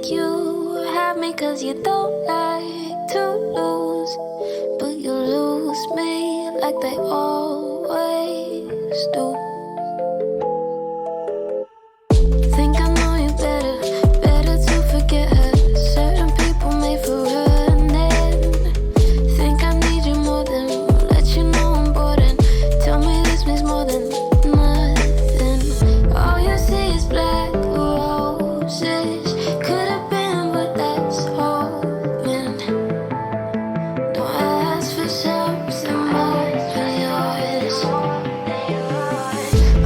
you have me 'cause you don't like to lose, but you lose me like they always do. Think I know you better, better to forget her. Certain people made for running. Think I need you more than let you know I'm bored and tell me this means more than nothing. All you see is black roses. Could have been, but that's hoping. Don't ask for something more than yours.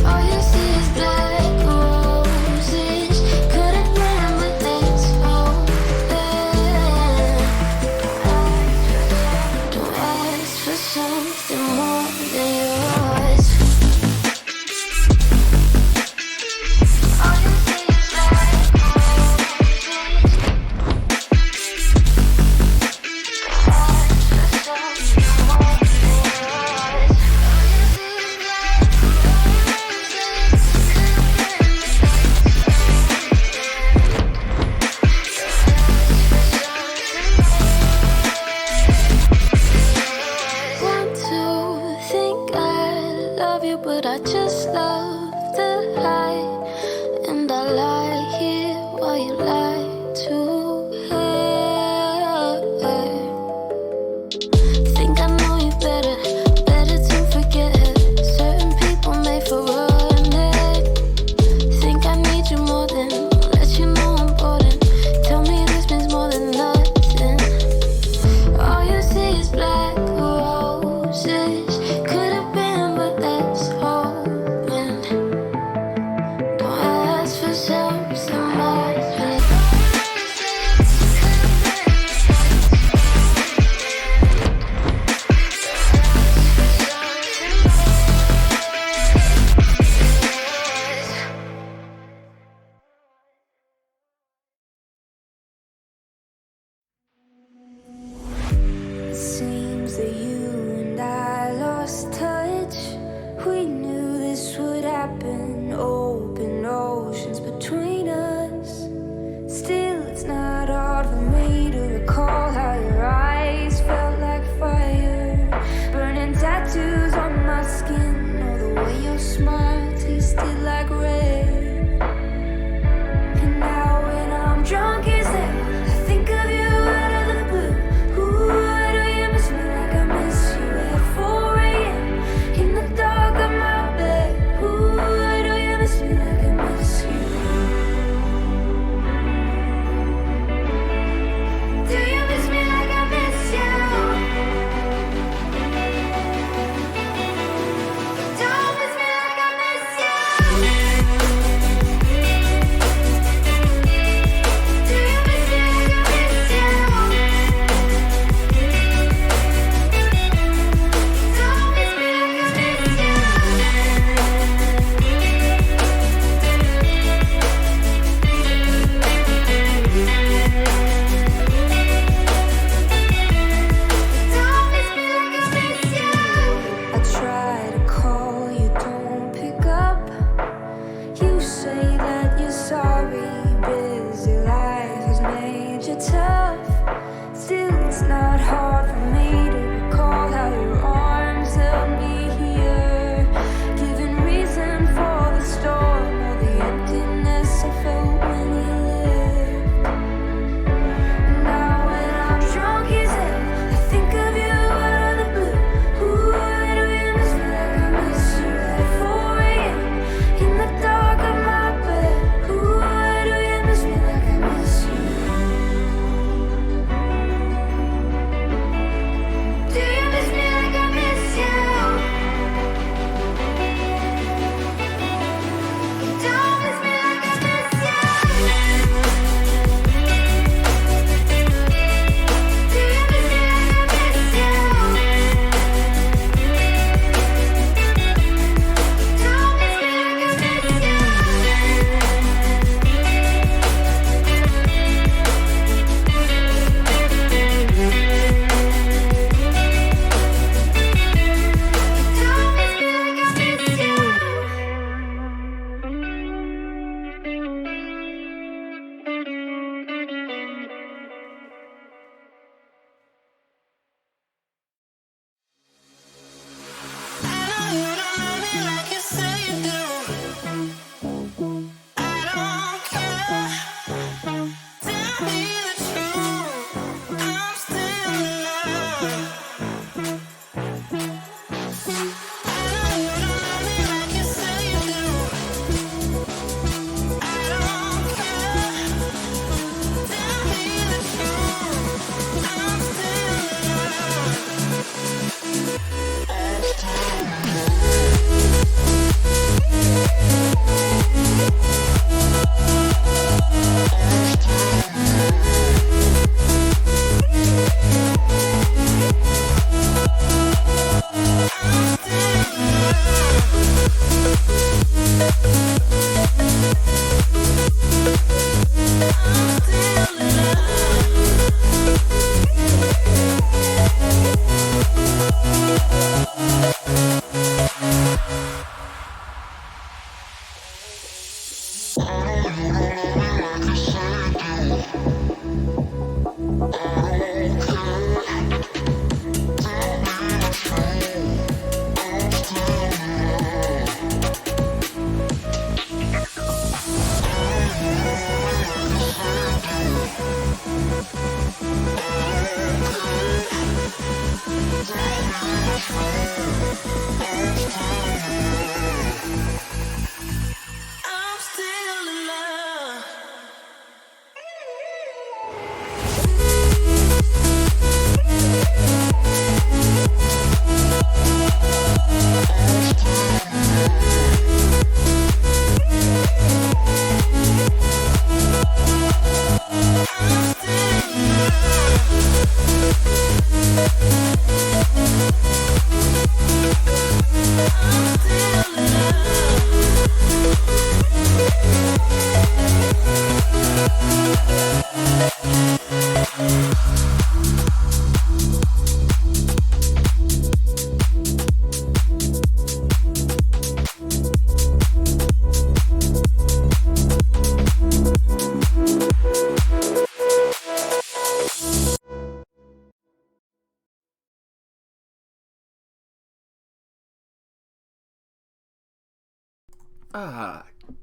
All you see is black roses. Could have been, but that's hoping. Don't ask for something more than yours. All you see is black roses. Want to think I love you, but I just love the lie, and I lie here while you lie to her. Think I know you better, better to forget her. Certain people made for running. Think I need you more than let you know I'm bored and tell me this means more than nothing. All you see is black roses. Could have been, but that's hoping. Don't ask for something more than It seems that you and I lost touch. We knew this would happen, open oceans between us. Still, it's not hard for me to recall how your eyes felt like fire, burning tattoos on my skin, or the way your smile tasted like rain. And now when I'm drunk as hell, I think of you out of the blue. Ooh, do you miss me like I miss you at 4 a.m. in the dark of my bed? Ooh, do you miss me like I miss you? Do you miss me like I miss you? Don't miss me like I miss you. Do you miss me like I miss you? Don't miss me like I miss you. Don't miss me like I miss you. I try to call you, don't pick up. You say that you're sorry, busy life has made you tough. Still, it's not hard for me to recall how your arms held me here, giving reason for the storm or the emptiness I felt when you left. Now when I'm drunk as hell, I think of you out of the blue. Ooh, do you miss me like I miss you at 4 a.m. in the dark of my bed? Ooh, do you miss me like I miss you?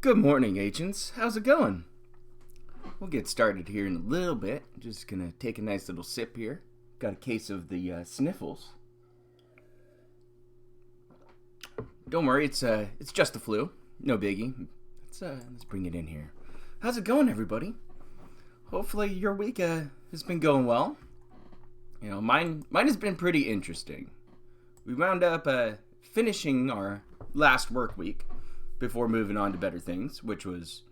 Good morning, agents. How's it going? We'll get started here in a little bit. Just gonna take a nice little sip here. Got a case of the sniffles. Don't worry, it's just the flu. No biggie. Let's bring it in here. How's it going, everybody? Hopefully your week has been going well. You know, mine has been pretty interesting. We wound up finishing our last work week before moving on to better things, which was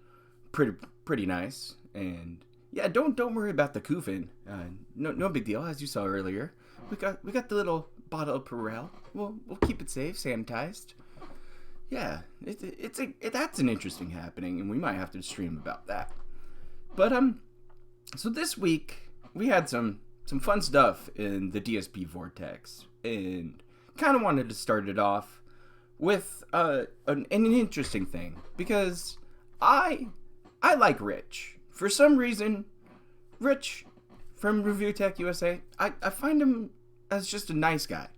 pretty nice. And yeah, don't worry about the koofing. No big deal, as you saw earlier. We got the little bottle of Perel. We'll keep it safe, sanitized. Yeah, that's an interesting happening, and we might have to stream about that. But so this week we had some fun stuff in the DSP Vortex, and kind of wanted to start it off with an interesting thing, because I like Rich. For some reason, Rich from ReviewTechUSA, I find him as just a nice guy.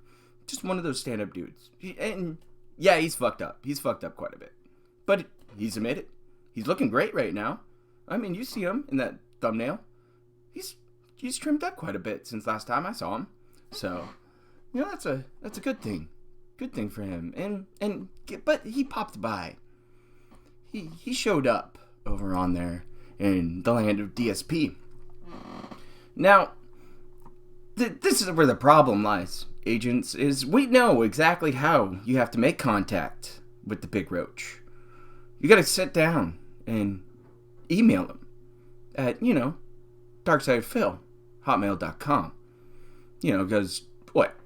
Just one of those stand-up dudes. And yeah, he's fucked up. He's fucked up quite a bit. But he's admitted. He's looking great right now. I mean, you see him in that thumbnail. He's trimmed up quite a bit since last time I saw him. So, you know, that's a good thing. Good thing for him. But he popped by. He showed up over on there in the land of DSP. Now, this is where the problem lies, agents, is we know exactly how you have to make contact with the Big Roach. You gotta sit down and email him at, darksidephil@hotmail.com. Because,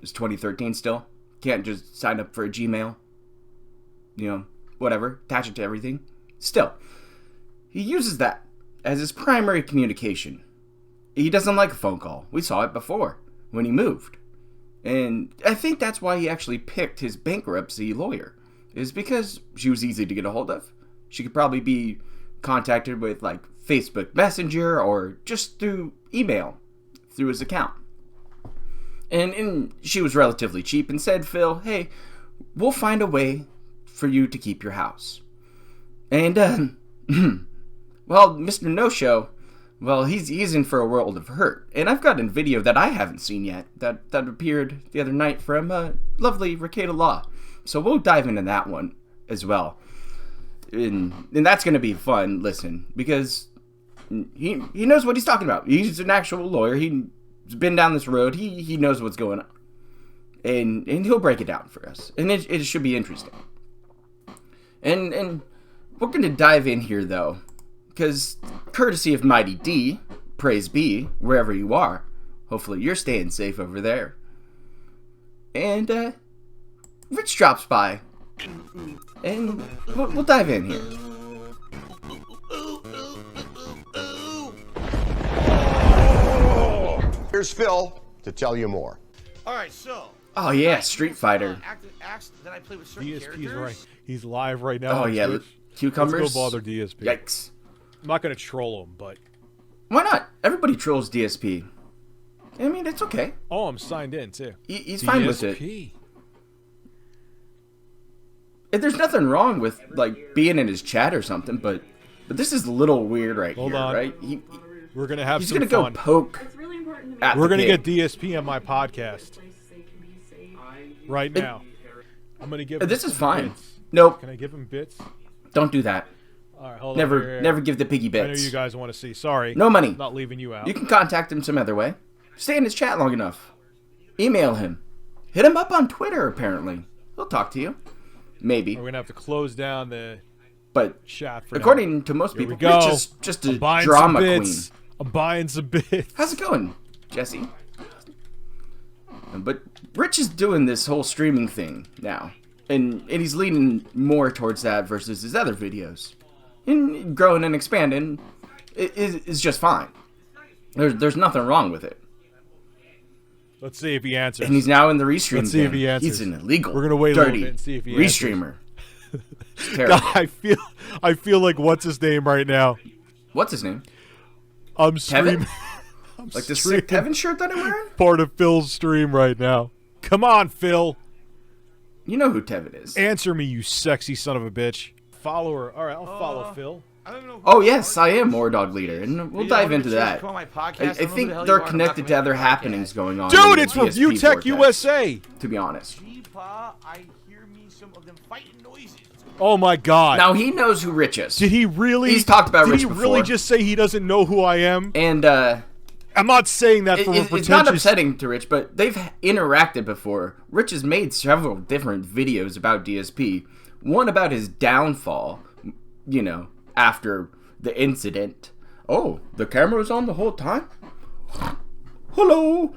it's 2013 still? Can't just sign up for a Gmail, whatever, attach it to everything. Still, he uses that as his primary communication. He doesn't like a phone call. We saw it before when he moved. And I think that's why he actually picked his bankruptcy lawyer, is because she was easy to get a hold of. She could probably be contacted with Facebook Messenger or just through email through his account. And she was relatively cheap and said, Phil, hey, we'll find a way for you to keep your house. And, well, Mr. No-Show, well, he's in for a world of hurt. And I've got a video that I haven't seen yet that appeared the other night from lovely Ricada Law. So we'll dive into that one as well. And that's going to be fun, listen, because he knows what he's talking about. He's an actual lawyer. He's been down this road. He knows what's going on. And he'll break it down for us. And it should be interesting. And we're going to dive in here, though, because courtesy of Mighty D, praise be, wherever you are, hopefully you're staying safe over there. And Rich drops by, and we'll dive in here. Here's Phil to tell you more. All right, so. Oh yeah, Street Fighter. Acts that I play with certain DSP's characters. right. He's live right now. Oh on yeah, Twitch. cucumbers. Let's go bother DSP. Yikes. I'm not gonna troll him, but Why not? Everybody trolls DSP. I mean, it's okay. oh, I'm signed in too. He's fine with it. DSP. And there's nothing wrong with like being in his chat or something, but this is a little weird right Hold here, on. right? We're gonna have He's some gonna go fun. poke. At We're the gonna pig. get DSP on my podcast right now. I'm gonna give. This him is some fine. bits. Nope, Can I give him bits? don't do that. All right, hold on. Never, Here. never give the piggy I know bits. you guys want to see. Sorry. No money. I'm not leaving you out. You can contact him some other way. Stay in his chat long enough. Email him. Hit him up on Twitter, apparently. He'll talk to you. Maybe. We're gonna have to close down the But chat for according to most Here we people, go. Rich is just a I'm buying drama some queen. bits. I'm buying some bits. How's it going, Jesse? But Rich is doing this whole streaming thing now. And he's leaning more towards that versus his other videos. And growing and expanding is just fine. There's nothing wrong with it. Let's see if he answers. And he's now in the restream Let's see if game. he answers. He's an illegal, We're gonna wait a little dirty bit and see if he restreamer. It's terrible. I feel like what's his name right now. What's his name? I'm Kevin? streaming. I'm Like the streaming sick Kevin shirt that I'm wearing? part of Phil's stream right now. Come on, Phil. You know who Tevin is. Answer me, you sexy son of a bitch. Follower. All right, I'll follow Phil. I don't know who Oh you yes, are. I am War Dog Leader, and we'll You dive don't into want to that. come on my podcast? I don't know who think the hell they're you are, connected I'm to not other gonna make a happenings podcast. going on. Dude, in it's the DSP Review Tech Vortex, USA. to be honest. Jeepa, I hear me some of them fighting noises. Oh my God. Now he knows who Rich is. Did he really? He's talked about Did Rich he really before. just say he doesn't know who I am? And I'm not saying that from a it's pretentious. not upsetting to Rich, but they've interacted before. Rich has made several different videos about DSP. One about his downfall, after the incident. Oh, the camera was on the whole time? Hello!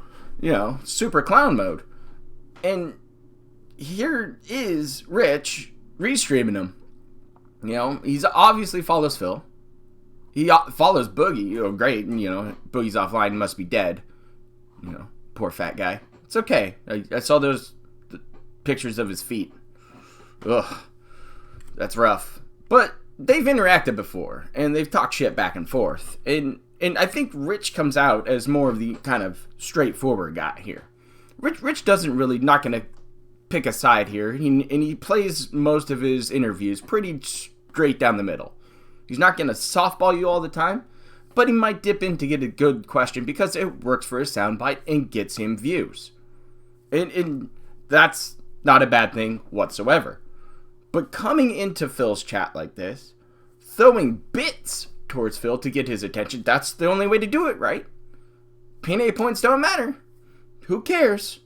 Super clown mode. And here is Rich restreaming him. He's obviously follows Phil. He follows Boogie. Great. Boogie's offline, must be dead. Poor fat guy. It's okay. I saw those pictures of his feet. Ugh. That's rough. But they've interacted before, and they've talked shit back and forth. And I think Rich comes out as more of the kind of straightforward guy here. Rich doesn't really, not going to pick a side here. He plays most of his interviews pretty straight down the middle. He's not going to softball you all the time, but he might dip in to get a good question because it works for his soundbite and gets him views. And that's not a bad thing whatsoever. But coming into Phil's chat like this, throwing bits towards Phil to get his attention, that's the only way to do it, right? P&A points don't matter. Who cares?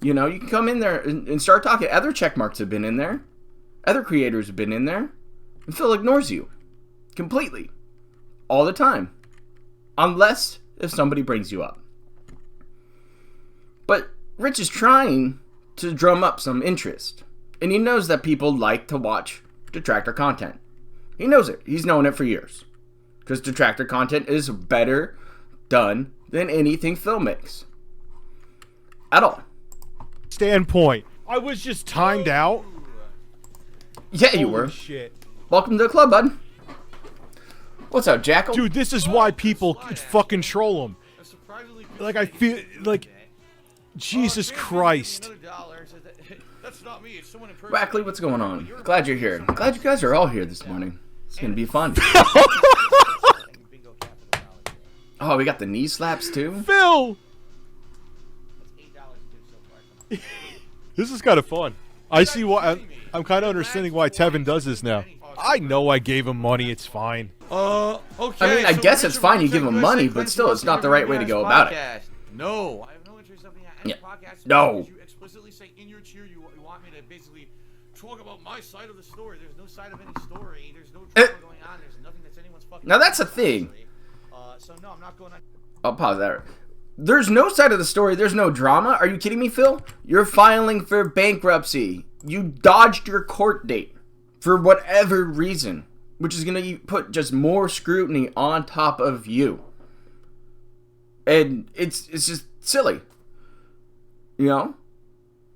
You can come in there and start talking. Other check marks have been in there. Other creators have been in there. And Phil ignores you. Completely. All the time. Unless if somebody brings you up. But Rich is trying to drum up some interest. And he knows that people like to watch detractor content. He knows it. He's known it for years. Because detractor content is better done than anything Phil makes. At all. Standpoint. I was just timed out. Yeah, you Holy were. shit. Welcome to the club, bud. What's up, Jackal? Dude, this is why people fucking troll him. Like, I feel like... Jesus Christ. That's not me. It's someone in person. Wackley, what's going on? Glad you're here. Glad you guys are all here this morning. It's gonna be fun. Oh, we got the knee slaps too? Phil! This is kind of fun. I see why... I'm kind of understanding why Tevin does this now. I know I gave him money. It's fine. Okay. I mean, I so guess it's Richard fine you give him Review money, Tech but USA still, it's not the right way to go about it. podcast. No, I have no interest in any Yeah. podcast. No. You explicitly say in your cheer you want me to basically talk about my side of the story. There's no side of any story. There's no drama going on. There's nothing that's anyone's fucking. Now that's a thing. So no, I'm not going on. I'll pause that. There's no side of the story. There's no drama. Are you kidding me, Phil? You're filing for bankruptcy. You dodged your court date for whatever reason, which is going to put just more scrutiny on top of you. And it's just silly. You know?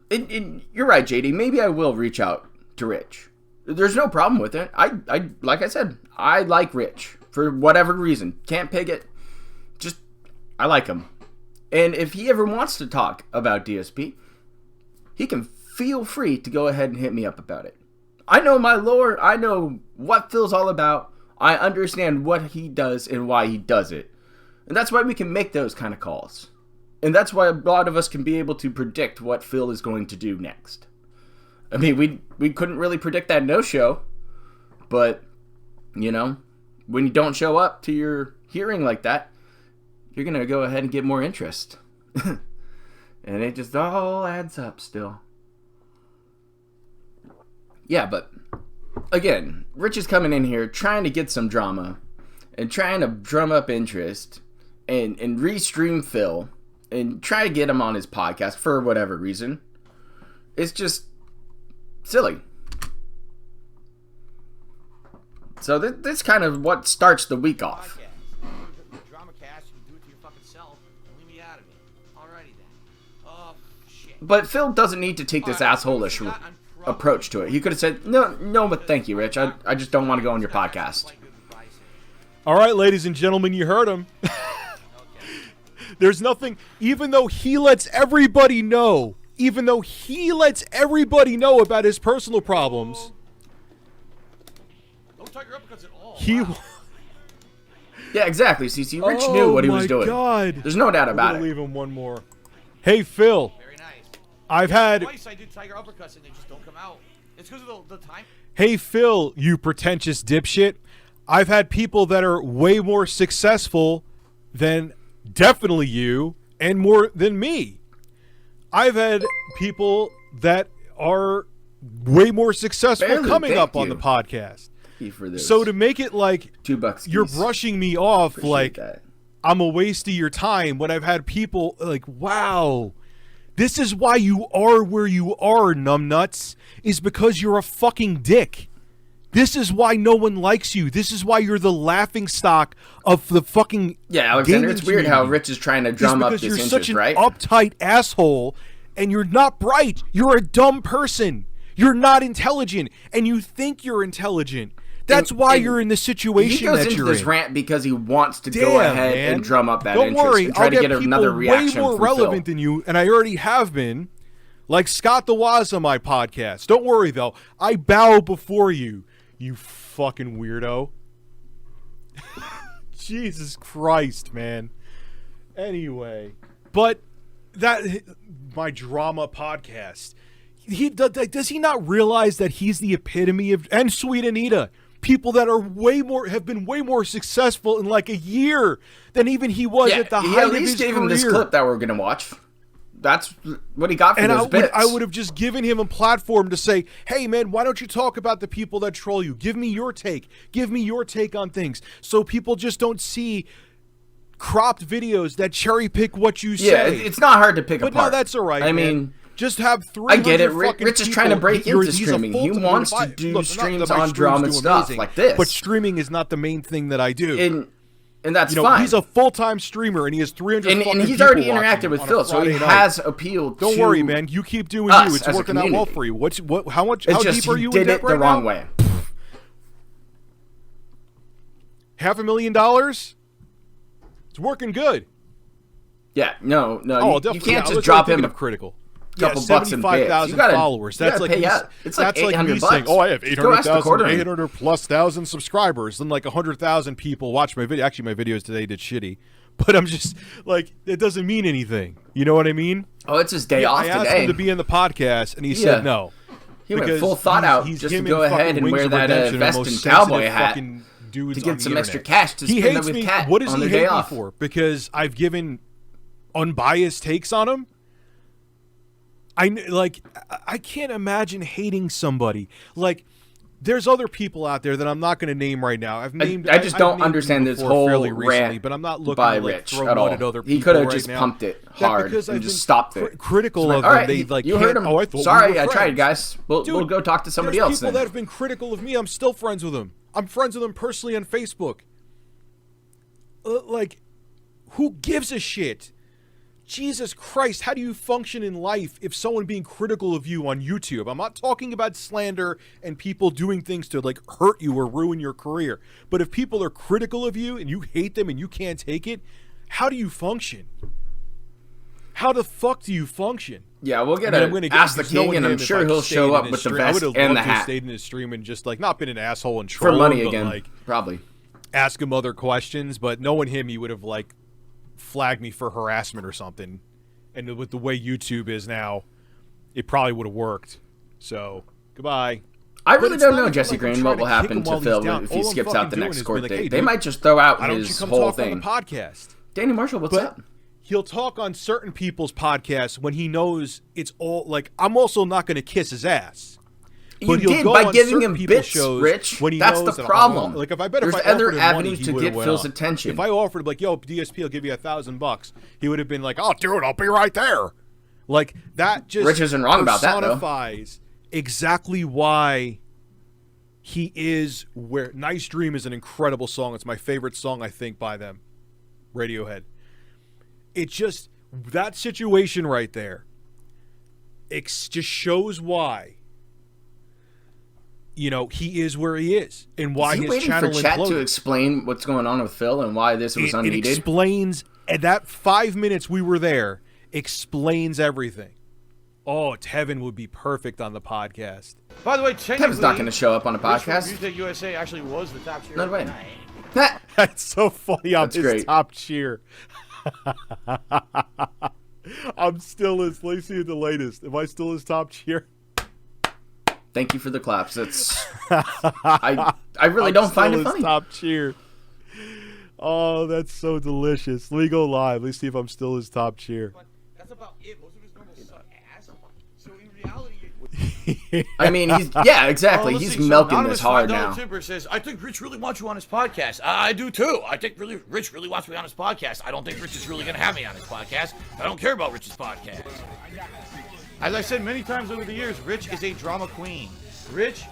And you're right, JD. Maybe I will reach out to Rich. There's no problem with it. I like I said, I like Rich for whatever reason. Can't pig it. Just, I like him. And if he ever wants to talk about DSP, he can feel free to go ahead and hit me up about it. I know my lore. I know what Phil's all about. I understand what he does and why he does it. And that's why we can make those kind of calls. And that's why a lot of us can be able to predict what Phil is going to do next. I mean, we couldn't really predict that no-show. But, you know, when you don't show up to your hearing like that, you're going to go ahead and get more interest. And it just all adds up still. Yeah, but again, Rich is coming in here trying to get some drama and trying to drum up interest and restream Phil and try to get him on his podcast for whatever reason. It's just silly. So this kind of what starts the week off. Drama cast, you do it to your fucking self and leave me out of it. Alrighty then. Oh, shit. But Phil doesn't need to take this asshole-ish approach to it. He could have said, no, but thank you, Rich. I just don't want to go on your podcast. All right, ladies and gentlemen, you heard him. There's nothing, even though he lets everybody know about his personal problems. Don't tiger uppercuts at all. Yeah, exactly, CC. Rich knew what he was doing. God. There's no doubt about it. Leave him one more. Hey, Phil. Very nice. I've had... Twice I did tiger uppercuts and they just don't come out. It's because of the time. Hey, Phil, you pretentious dipshit. I've had people that are way more successful than definitely you and more than me. I've had people that are way more successful coming up on the podcast. So to make it like $2 you're brushing me off, Appreciate like that. I'm a waste of your time, when I've had people like, wow, this is why you are where you are, numbnuts, is because you're a fucking dick. This is why no one likes you. This is why you're the laughing stock of the fucking Alexander, it's weird how Rich is trying to drum up this you're interest, such an right? uptight asshole, and you're not bright. You're a dumb person. You're not intelligent, and you think you're intelligent. That's why you're in the situation that you're in. He goes into this rant because he wants to go ahead and drum up that interest. Don't worry, and try I'll to get get another reaction way more from relevant Phil. than you, and I already have been. Like Scott the Waz on my podcast. Don't worry, though. I bow before you, you fucking weirdo. Jesus Christ, man. Anyway, but my drama podcast. Does he not realize that he's the epitome of, and Sweet Anita, people that are have been way more successful in like a year than even he was at the height of his career. He at least gave him this clip that we're gonna watch. That's what he got for those bits. I would have just given him a platform to say, hey, man, why don't you talk about the people that troll you? Give me your take. Give me your take on things. So people just don't see cropped videos that cherry pick what you say. Yeah, it's not hard to pick apart. But no, that's all right, I man. mean, just have 300 I get it. fucking Rich is trying to people. break into streaming. He wants to do streams on drama stuff like this. But streaming is not the main thing that I do. And that's fine. He's a full-time streamer, and he has 300 and he's already interacted with Phil, so he has appealed to Don't worry, man. You keep doing you. It's working out well for you. How deep are you in debt right now? Did it the wrong way. $500,000? It's working good. Yeah, no. Oh, you can't just drop him critical. Couple bucks in bits. 75,000 followers. That's like it's like $800. Saying, oh, I have 800,000, 800 plus thousand subscribers. Then like 100,000 people watch my video. Actually, my videos today did shitty, but I'm just like, it doesn't mean anything. You know what I mean? Oh, it's his day off today. I asked him to be in the podcast, and he said no. He went full thought out just to go ahead and wear that vest and cowboy hat to get some extra cash to spend it with Kat on their day off. For? Because I've given unbiased takes on him. I can't imagine hating somebody. Like, there's other people out there that I'm not going to name right now. I just don't understand this whole rant but I'm not looking by to Rich throw at mud all. at other people. He could have right just now. pumped it hard and just stopped it. Critical of all them. right, They like you heard him. Oh, I thought Sorry, we were I tried, friends. guys. We'll go talk to somebody There's else. People then. that have been critical of me, I'm still friends with them. I'm friends with them personally on Facebook. Who gives a shit? Jesus Christ, how do you function in life if someone being critical of you on YouTube? I'm not talking about slander and people doing things to like hurt you or ruin your career. But if people are critical of you and you hate them and you can't take it, how do you function? How the fuck do you function? Yeah, we'll get Ask the King, and I'm sure he'll show up with the vest and the hat. I would have loved to have stayed in his stream and just like not been an asshole and troll for money him, again, but, like, probably ask him other questions. But knowing him, he would have like flagged me for harassment or something. And with the way YouTube is now, it probably would have worked. So goodbye. I really don't know, Jesse Green, what will happen to Phil if he skips out the next court date. They might just throw out his whole thing. On the podcast? Danny Marshall, what's up? He'll talk on certain people's podcasts when he knows it's all like I'm also not going to kiss his ass. But you did by giving him bits, Rich. When he That's knows the problem. Like if I bet There's if I other offered him avenues money, to get Phil's attention. If I offered like, yo, DSP, I'll give you $1,000, he would have been like, oh, dude, I'll be right there. Like that just Rich isn't wrong about that, though. Personifies exactly why he is where. Nice Dream is an incredible song. It's my favorite song, I think, by them, Radiohead. It just that situation right there. It just shows why. You know, he is where he is and why his channel imploded. Is he waiting for chat to explain what's going on with Phil and why this was unneeded? It explains, and that 5 minutes we were there explains everything. Oh, Tevin would be perfect on the podcast. By the way, Tevin's not going to show up on a podcast. ReviewTechUSA actually was the top cheer. No way. That's so funny. I'm his great. top cheer. I'm still his. Let me see the latest. Am I still his top cheer? Thank you for the claps. It's I really don't find it funny. Top cheer. Oh, that's so delicious. Let me go live. Let's see if I'm still his top cheer. But that's about it. Most of his normal suck ass. So in reality, I mean, exactly. He's milking this hard now. Timber says, I think Rich really wants you on his podcast. I do too. I think Rich really wants me on his podcast. I don't think Rich is really going to have me on his podcast. I don't care about Rich's podcast. As I said many times over the years, Rich is a drama queen. Rich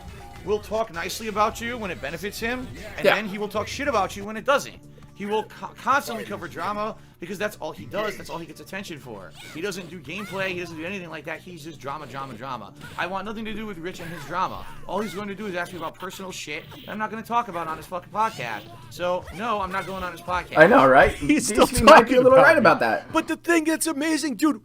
will talk nicely about you when it benefits him, and then he will talk shit about you when it doesn't. He will constantly cover drama because that's all he does. That's all he gets attention for. He doesn't do gameplay. He doesn't do anything like that. He's just drama, drama, drama. I want nothing to do with Rich and his drama. All he's going to do is ask me about personal shit that I'm not going to talk about on his fucking podcast. So, no, I'm not going on his podcast. I know, right? He's still talking might be a little right me. about that. But the thing that's amazing, dude,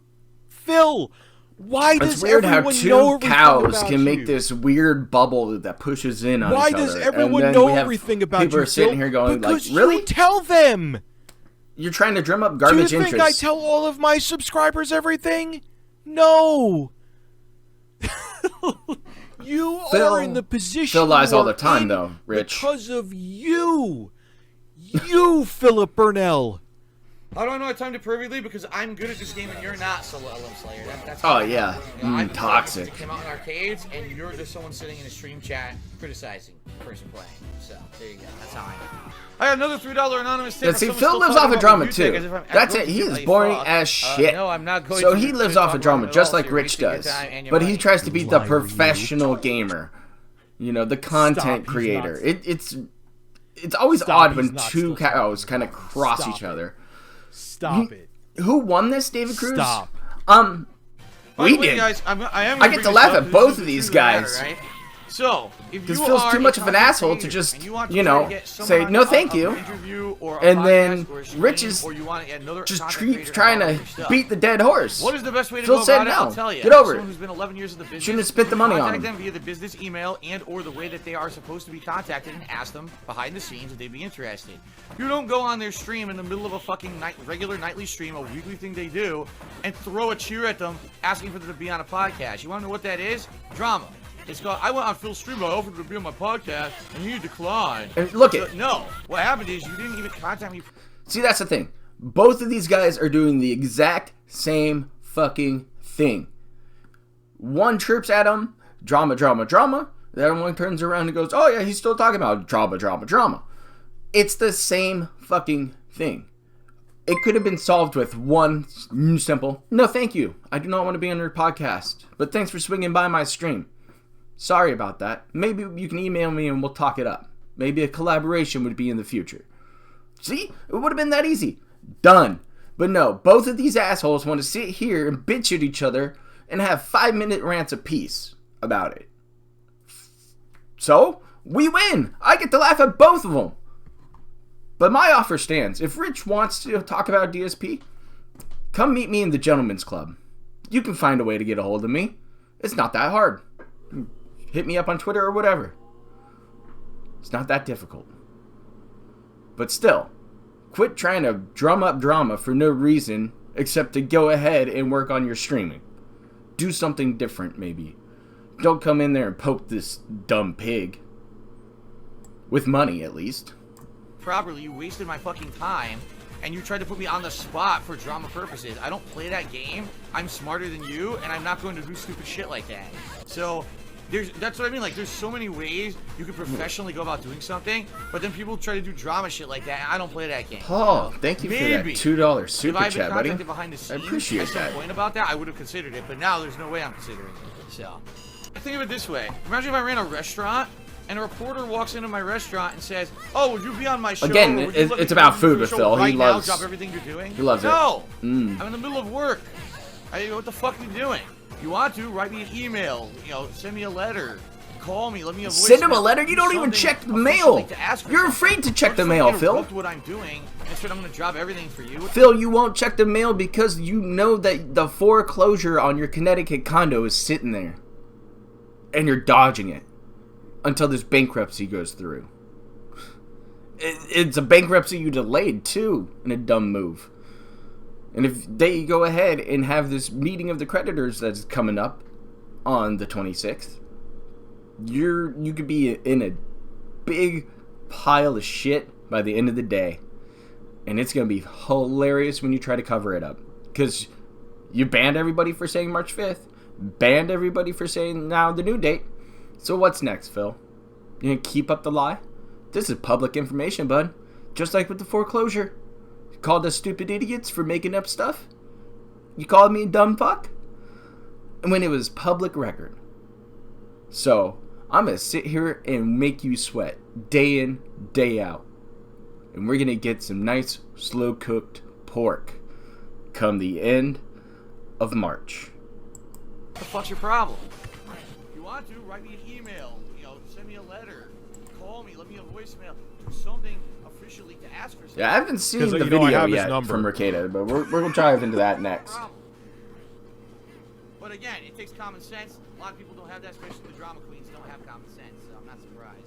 Phil, why does it's weird how everyone know two cows about can you? make this weird bubble that pushes in on Why each other. does everyone know everything about you? People are sitting here going, because like, really? You tell them. You're trying to drum up garbage Do you think interest. I tell all of my subscribers everything? No. You are in the position Phil lies all the you're time, in though, Rich. Because of you. You, Philip Burnell. How do I know I have time to Privy League? Because I'm good at this game and you're not, Solo Limb Slayer. That's Oh, yeah. You know, Toxic. It came out in arcades, and you're just someone sitting in a stream chat criticizing the person playing. So, there you go. That's how I know. I got another $3 anonymous tip. Yeah, see, Phil lives off of drama, too. That's it. He is boring as shit. No, I'm not going so to he lives off of drama, just like Rich does. But he tries to be the professional gamer. You know, the content creator. It's always odd when two cows kind of cross each other. Stop it. Who won this, David Cruz? Stop. We did. Guys, I get to laugh at both of these guys. Matter, right? So, if Because you Phil's are too much of an asshole to just, you know, say, no thank you. And then Rich is just trying to beat the dead horse. What is the best way to Phil go said about it? no. I'll tell you. Get over it. Someone who's been 11 years in the business. Shouldn't have spent the money on contact him. them via the business email and or the way that they are supposed to be contacted and ask them behind the scenes if they'd be interested. You don't go on their stream in the middle of a fucking regular nightly stream, a weekly thing they do, and throw a cheer at them asking for them to be on a podcast. You want to know what that is? Drama. It's called, I went on Phil's stream, I offered to be on my podcast, and he declined. And look it. No. What happened is you didn't even contact me. See, that's the thing. Both of these guys are doing the exact same fucking thing. One chirps at him, drama, drama, drama. The other one turns around and goes, oh yeah, he's still talking about drama, drama, drama. It's the same fucking thing. It could have been solved with one simple, no thank you. I do not want to be on your podcast, but thanks for swinging by my stream. Sorry about that. Maybe you can email me and we'll talk it up. Maybe a collaboration would be in the future. See? It would have been that easy. Done. But no, both of these assholes want to sit here and bitch at each other and have 5-minute rants apiece about it. So, we win. I get to laugh at both of them. But my offer stands. If Rich wants to talk about DSP, come meet me in the Gentleman's Club. You can find a way to get a hold of me. It's not that hard. Hit me up on Twitter or whatever. It's not that difficult. But still, quit trying to drum up drama for no reason except to go ahead and work on your streaming. Do something different, maybe. Don't come in there and poke this dumb pig. With money, at least. Properly, you wasted my fucking time, and you tried to put me on the spot for drama purposes. I don't play that game. I'm smarter than you, and I'm not going to do stupid shit like that. So, that's what I mean. Like, there's so many ways you can professionally go about doing something, but then people try to do drama shit like that, and I don't play that game. Paul, thank you for that $2 super chat, buddy. Behind the scenes, I appreciate at that. some point about that, I would have considered it, but now there's no way I'm considering it. So, think of it this way. Imagine if I ran a restaurant, and a reporter walks into my restaurant and says, "Oh, would you be on my show?" Again, it's about food with Phil. Right He loves. now, drop everything you're doing. He loves it. No, I'm in the middle of work. What the fuck are you doing? You want to write me an email? Send me a letter. Call me. Let me a voicemail. Send him a letter. You don't even check the mail. You're afraid to check the mail, Phil. What I'm doing, and said I'm going to drop everything for you. Phil, you won't check the mail because you know that the foreclosure on your Connecticut condo is sitting there, and you're dodging it until this bankruptcy goes through. It's a bankruptcy you delayed, too, in a dumb move. And if they go ahead and have this meeting of the creditors that's coming up on the 26th, you could be in a big pile of shit by the end of the day. And it's going to be hilarious when you try to cover it up. Because you banned everybody for saying March 5th. Banned everybody for saying now the new date. So what's next, Phil? You gonna keep up the lie? This is public information, bud. Just like with the foreclosure. You called us stupid idiots for making up stuff? You called me a dumb fuck? And when it was public record. So, I'm gonna sit here and make you sweat. Day in, day out. And we're gonna get some nice, slow-cooked pork. Come the end of March. What the fuck's your problem? If you want to, write me an email. Send me a letter. Call me. Let me a voicemail. Do something officially to ask for something. Yeah, I haven't seen the video yet from Mercado, but we're going to dive into that next. But again, it takes common sense. A lot of people don't have that, especially the drama queens don't have common sense, so I'm not surprised.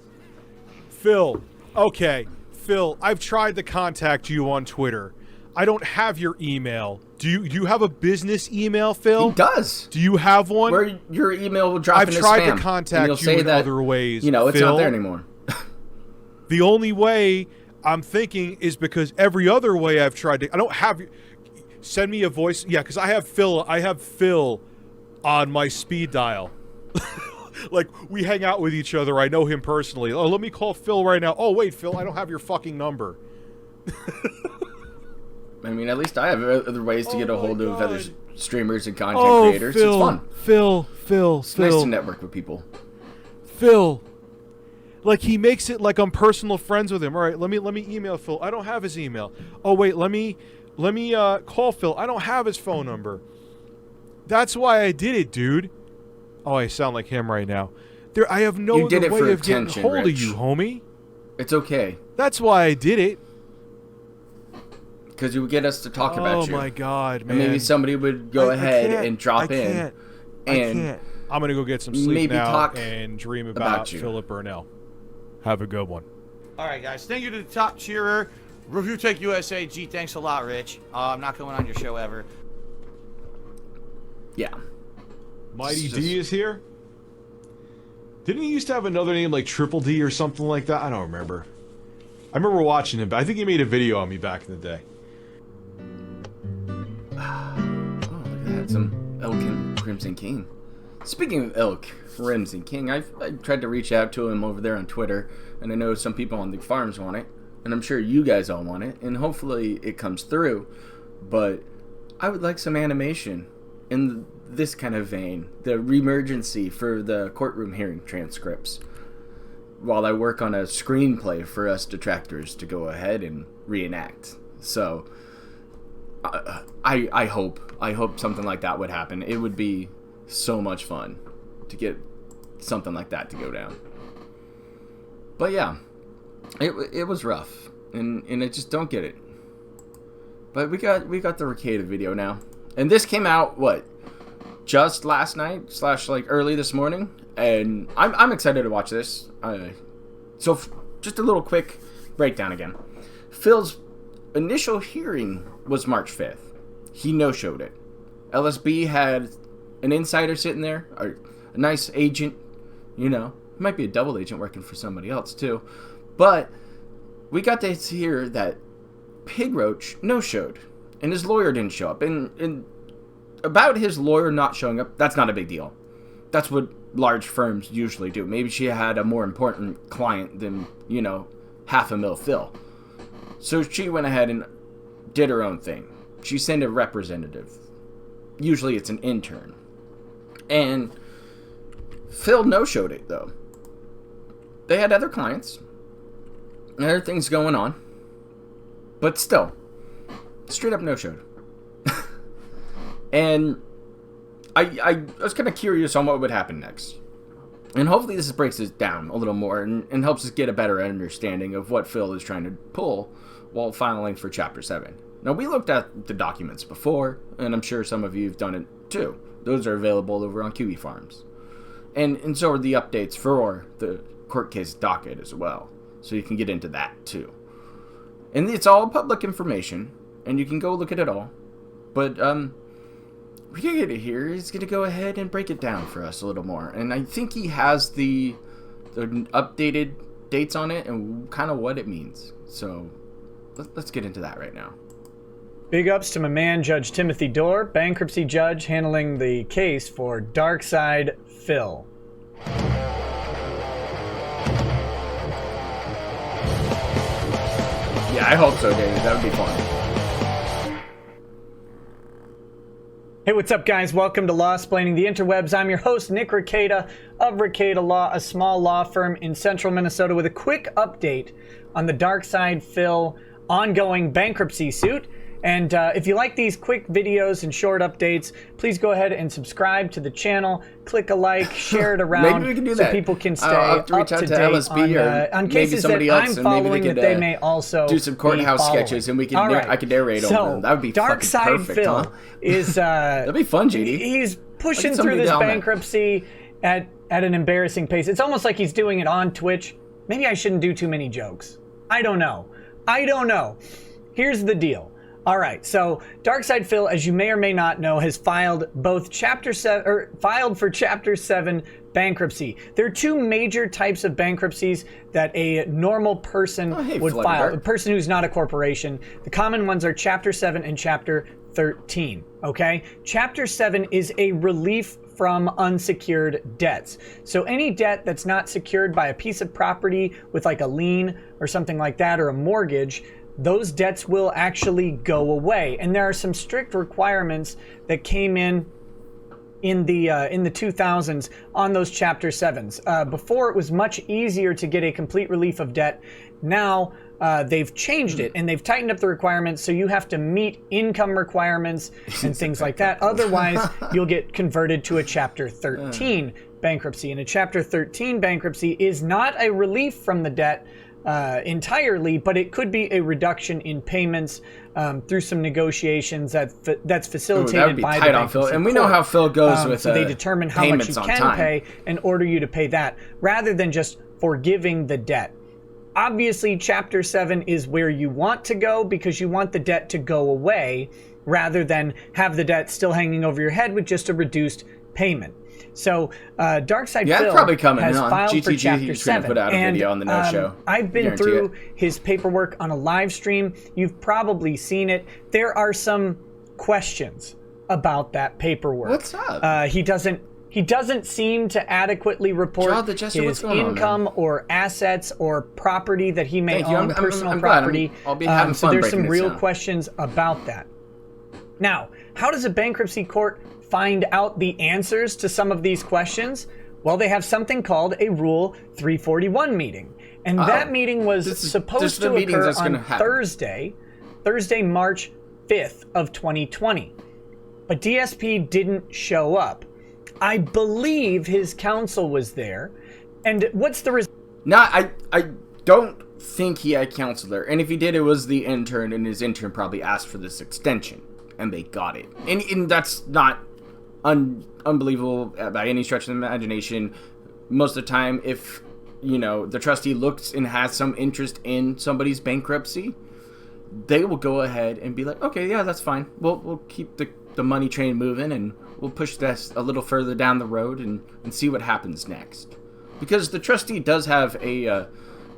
Phil, okay. Phil, I've tried to contact you on Twitter. I don't have your email. Do you have a business email, Phil? He does. Do you have one? Where your email will drop in his spam. I've tried to contact you in other ways. It's Phil, not there anymore. The only way I'm thinking is because every other way I've tried to. I don't have. Send me a voice. Yeah, because I have Phil on my speed dial. Like, we hang out with each other. I know him personally. Oh, let me call Phil right now. Oh, wait, Phil, I don't have your fucking number. I mean, at least I have other ways to get a hold of other streamers and content creators. Phil, it's fun. Phil. It's nice to network with people. Phil. Like, he makes it like I'm personal friends with him. All right, let me email Phil. I don't have his email. Oh, wait, let me call Phil. I don't have his phone number. That's why I did it, dude. Oh, I sound like him right now. I have no other way of getting hold of you, homie. It's okay. That's why I did it. Because you would get us to talk about you. Oh my God, man. And maybe somebody would go ahead and drop in. I can't. I'm going to go get some sleep maybe now talk and dream about you. Philip Burnell. Have a good one. All right, guys. Thank you to the top cheerer, ReviewTechUSA. Gee, thanks a lot, Rich. I'm not coming on your show ever. Yeah. Mighty D is here? Didn't he used to have another name like Triple D or something like that? I don't remember. I remember watching him, but I think he made a video on me back in the day. Oh, look at that. Some Elk and Crimson King. Speaking of Elk, Crimson King, I tried to reach out to him over there on Twitter, and I know some people on the farms want it, and I'm sure you guys all want it, and hopefully it comes through, but I would like some animation in this kind of vein, the remergency for the courtroom hearing transcripts, while I work on a screenplay for us detractors to go ahead and reenact. So I hope something like that would happen. It would be so much fun to get something like that to go down. But yeah, it was rough, and I just don't get it. But we got the Ricada video now, and this came out just last night / like early this morning, and I'm excited to watch this. So just a little quick breakdown again. Phil's initial hearing was March 5th. He no-showed it. LSB had an insider sitting there, or a nice agent, might be a double agent working for somebody else too. But we got to hear that Pig Roach no-showed, and his lawyer didn't show up. And about his lawyer not showing up, that's not a big deal. That's what large firms usually do. Maybe she had a more important client than, $500,000 Phil. So she went ahead and did her own thing. She sent a representative. Usually it's an intern. And Phil no-showed it, though. They had other clients. And other things going on. But still, straight up no-showed. And I was kind of curious on what would happen next. And hopefully this breaks it down a little more and helps us get a better understanding of what Phil is trying to pull while filing for Chapter 7. Now, we looked at the documents before, and I'm sure some of you have done it too. Those are available over on QE Farms. And so are the updates for the court case docket as well. So you can get into that too. And it's all public information, and you can go look at it all. But Ricada here is going to go ahead and break it down for us a little more. And I think he has the updated dates on it and kind of what it means. So let's get into that right now. Big ups to my man, Judge Timothy Dorr, bankruptcy judge handling the case for Darkside Phil. Yeah, I hope so, David. That would be fun. Hey, what's up, guys? Welcome to Law Splaining the Interwebs. I'm your host, Nick Ricada of Ricada Law, a small law firm in central Minnesota, with a quick update on the Darkside Phil ongoing bankruptcy suit. And if you like these quick videos and short updates, please go ahead and subscribe to the channel. Click a like, share it around. Maybe we can do so that. people can stay I'll have to reach up out to to date LSB on cases that I'm following that they may also do some courthouse sketches, and we can I can narrate over them. That would be fucking perfect, Phil huh? is that'd be fun, JD. He's pushing through this bankruptcy at an embarrassing pace. It's almost like he's doing it on Twitch. Maybe I shouldn't do too many jokes. I don't know. Here's the deal. All right, so Darkside Phil, as you may or may not know, has filed both filed for Chapter 7 bankruptcy. There are two major types of bankruptcies that a normal person would file. A person who's not a corporation. The common ones are Chapter 7 and Chapter 13. Okay, Chapter 7 is a relief from unsecured debts. So any debt that's not secured by a piece of property with like a lien or something like that, or a mortgage, those debts will actually go away. And there are some strict requirements that came in the 2000s on those Chapter 7s. Before, it was much easier to get a complete relief of debt. Now they've changed it, and they've tightened up the requirements, so you have to meet income requirements and things like that. Otherwise, you'll get converted to a Chapter 13 bankruptcy. And a Chapter 13 bankruptcy is not a relief from the debt entirely, but it could be a reduction in payments through some negotiations that's facilitated by the bankruptcy court. And we know how Phil goes with so they determine how much you can pay and order you to pay that, rather than just forgiving the debt. Obviously, Chapter 7 is where you want to go because you want the debt to go away rather than have the debt still hanging over your head with just a reduced payment. So Darkside Phil probably coming has on. filed for GTG, Chapter he's 7. gonna put out a video on the No Show. I've been Guarantee through it. his paperwork on a live stream. You've probably seen it. There are some questions about that paperwork. What's up? He doesn't seem to adequately report his income or assets or property that he may own, personal property. I'll be having so fun there's some breaking real this down. questions about that. Now, how does a bankruptcy court find out the answers to some of these questions? Well, they have something called a Rule 341 meeting. And that meeting was supposed to occur on Thursday, March 5th of 2020. But DSP didn't show up. I believe his counsel was there. And what's the result? No, I don't think he had counsel there. And if he did, it was the intern, and his intern probably asked for this extension, and they got it. And that's not unbelievable by any stretch of the imagination. Most of the time, if, the trustee looks and has some interest in somebody's bankruptcy, they will go ahead and be like, okay, yeah, that's fine. We'll keep the money train moving, and we'll push this a little further down the road and see what happens next. Because the trustee does have a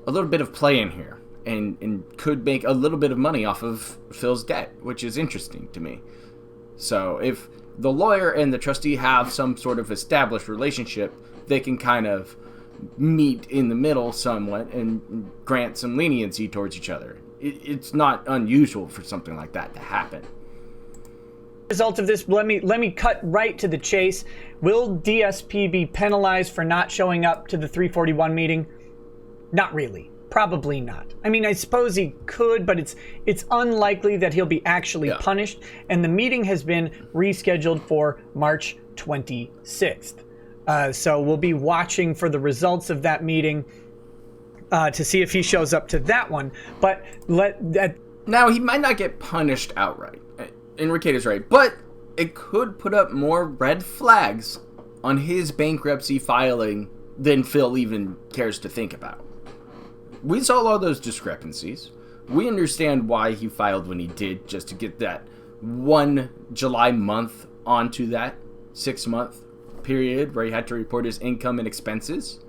little bit of play in here and could make a little bit of money off of Phil's debt, which is interesting to me. So if the lawyer and the trustee have some sort of established relationship, they can kind of meet in the middle somewhat and grant some leniency towards each other. It's not unusual for something like that to happen. Result of this, let me cut right to the chase. Will DSP be penalized for not showing up to the 341 meeting? Not really. Probably not. I mean, I suppose he could, but it's unlikely that he'll be actually punished. And the meeting has been rescheduled for March 26th. So we'll be watching for the results of that meeting to see if he shows up to that one. But now, he might not get punished outright. Enriqueta's right, but it could put up more red flags on his bankruptcy filing than Phil even cares to think about. We saw all those discrepancies. We understand why he filed when he did, just to get that one July month onto that 6-month period where he had to report his income and expenses.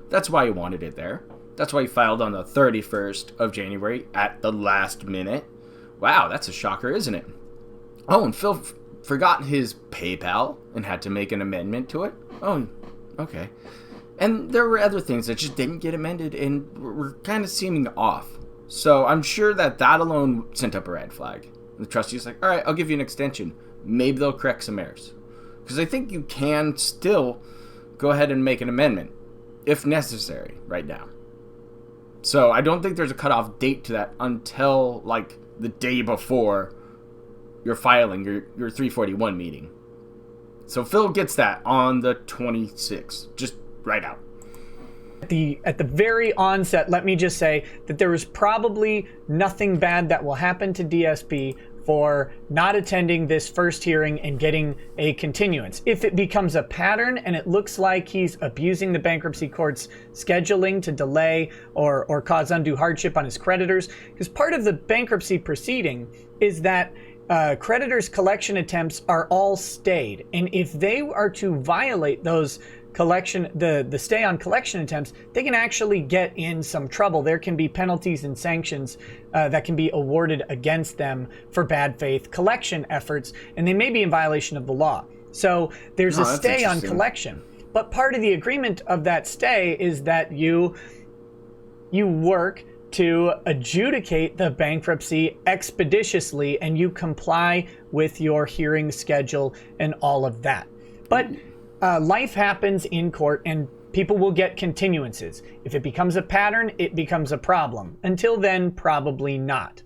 That's why he wanted it there. That's why he filed on the 31st of January at the last minute. Wow, that's a shocker, isn't it? Oh, and Phil forgot his PayPal and had to make an amendment to it. Oh, okay. And there were other things that just didn't get amended and were kind of seeming off. So I'm sure that alone sent up a red flag. The trustee's like, all right, I'll give you an extension. Maybe they'll correct some errors. Because I think you can still go ahead and make an amendment, if necessary, right now. So I don't think there's a cutoff date to that until, like, the day before you're filing your 341 meeting. So Phil gets that on the 26th, just right out. At the very onset, let me just say that there is probably nothing bad that will happen to DSP for not attending this first hearing and getting a continuance. If it becomes a pattern and it looks like he's abusing the bankruptcy court's scheduling to delay or cause undue hardship on his creditors, because part of the bankruptcy proceeding is that creditors' collection attempts are all stayed. And if they are to violate those the stay on collection attempts, they can actually get in some trouble. There can be penalties and sanctions that can be awarded against them for bad faith collection efforts, and they may be in violation of the law. So there's a stay on collection. But part of the agreement of that stay is that you work to adjudicate the bankruptcy expeditiously and you comply with your hearing schedule and all of that. But life happens in court and people will get continuances. If it becomes a pattern, it becomes a problem. Until then, probably not.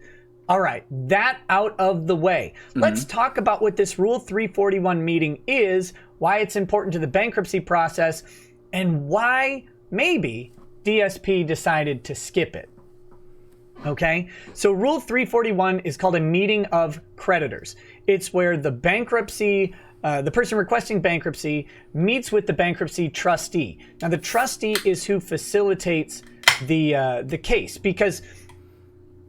All right, that out of the way. Let's talk about what this Rule 341 meeting is, why it's important to the bankruptcy process, and why maybe DSP decided to skip it. Okay, so Rule 341 is called a meeting of creditors. It's where the person requesting bankruptcy meets with the bankruptcy trustee. Now, the trustee is who facilitates the case, because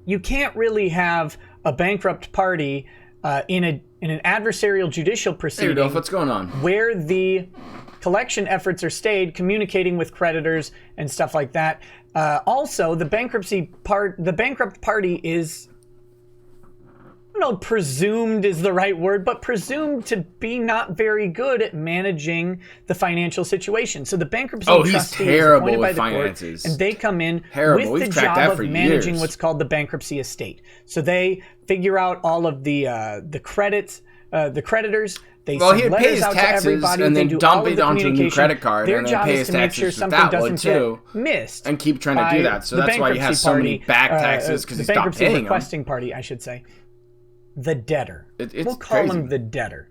you can't really have a bankrupt party in an adversarial judicial proceeding. Hey, Rudolph, what's going on? Where the collection efforts are stayed, communicating with creditors and stuff like that. Also, the bankrupt party is, I don't know, presumed is the right word, but presumed to be not very good at managing the financial situation. So the bankruptcy trustee is appointed by the court, and they come in with the job of managing what's called the bankruptcy estate. So they figure out all of the credits, the creditors. They send letters out to everybody, and then they do dump all of it the onto a new credit card, Their and then job pay is his to make sure taxes with something that one doesn't too, get missed. and keep trying to do that. So that's why you have so many back taxes, because he stopped paying them. The bankruptcy requesting party, I should say. the debtor. It's we'll call crazy. him the debtor.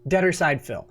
Debtor side Phil.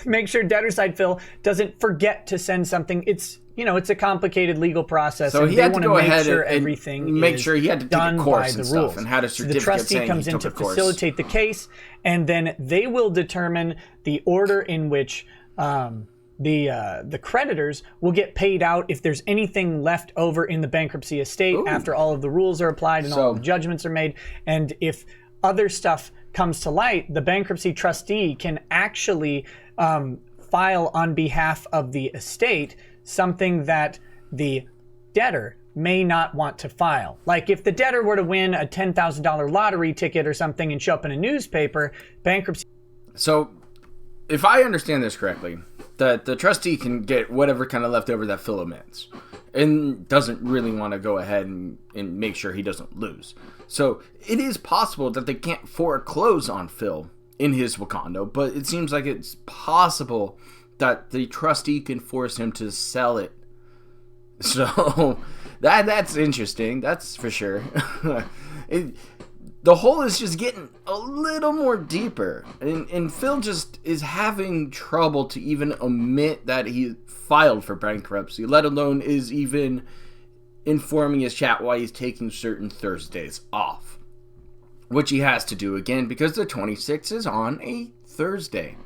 Make sure debtor side Phil doesn't forget to send something. It's a complicated legal process. So and he they had to want go make ahead sure and everything make is sure he had to take a done course by and the stuff rules. and had a So the certificate trustee saying comes he in took to a course. facilitate the case, and then they will determine the order in which the creditors will get paid out if there's anything left over in the bankruptcy estate after all of the rules are applied and all the judgments are made. And if other stuff comes to light, the bankruptcy trustee can actually file on behalf of the estate something that the debtor may not want to file. Like if the debtor were to win a $10,000 lottery ticket or something and show up in a newspaper, bankruptcy... So, if I understand this correctly, the trustee can get whatever kind of leftover that Phil omits and doesn't really want to go ahead and make sure he doesn't lose. So, it is possible that they can't foreclose on Phil in his Wakanda, but it seems like it's possible that the trustee can force him to sell it. So, that's interesting. That's for sure. The hole is just getting a little more deeper. And Phil just is having trouble to even admit that he filed for bankruptcy, let alone is even informing his chat why he's taking certain Thursdays off. Which he has to do again because the 26th is on a Thursday.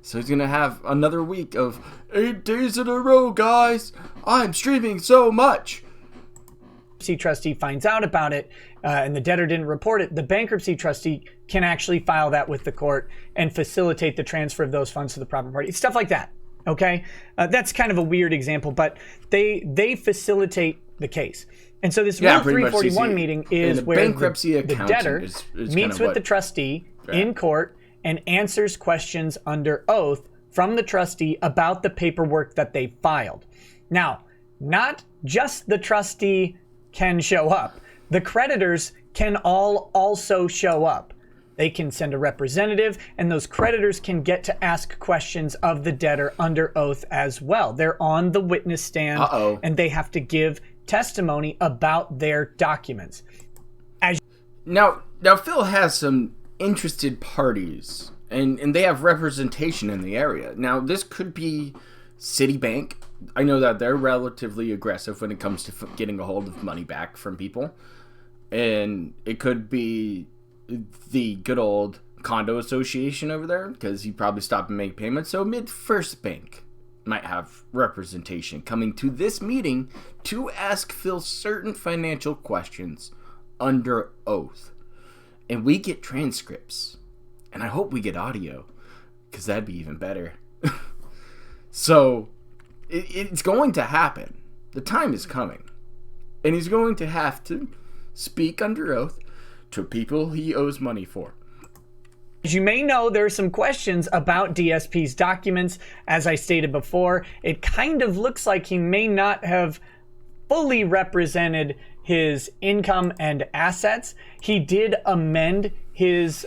So he's going to have another week of 8 days in a row, guys. I'm streaming so much. Trustee finds out about it and the debtor didn't report it, the bankruptcy trustee can actually file that with the court and facilitate the transfer of those funds to the proper party. Stuff like that. Okay, that's kind of a weird example, but they facilitate the case. And so this Rule 341 meeting is where the debtor meets with the trustee in court and answers questions under oath from the trustee about the paperwork that they filed. Now, not just the trustee can show up. The creditors can all also show up. They can send a representative, and those creditors can get to ask questions of the debtor under oath as well. They're on the witness stand, and they have to give testimony about their documents. Now Phil has some interested parties, and they have representation in the area. Now, this could be Citibank. I know that they're relatively aggressive when it comes to getting a hold of money back from people. And it could be the good old condo association over there, because he probably stopped and make payments. So MidFirst Bank might have representation coming to this meeting to ask Phil certain financial questions under oath. And we get transcripts. And I hope we get audio, because that'd be even better. So, it's going to happen. The time is coming. And he's going to have to speak under oath to people he owes money for. As you may know, there are some questions about DSP's documents. As I stated before, it kind of looks like he may not have fully represented his income and assets. He did amend his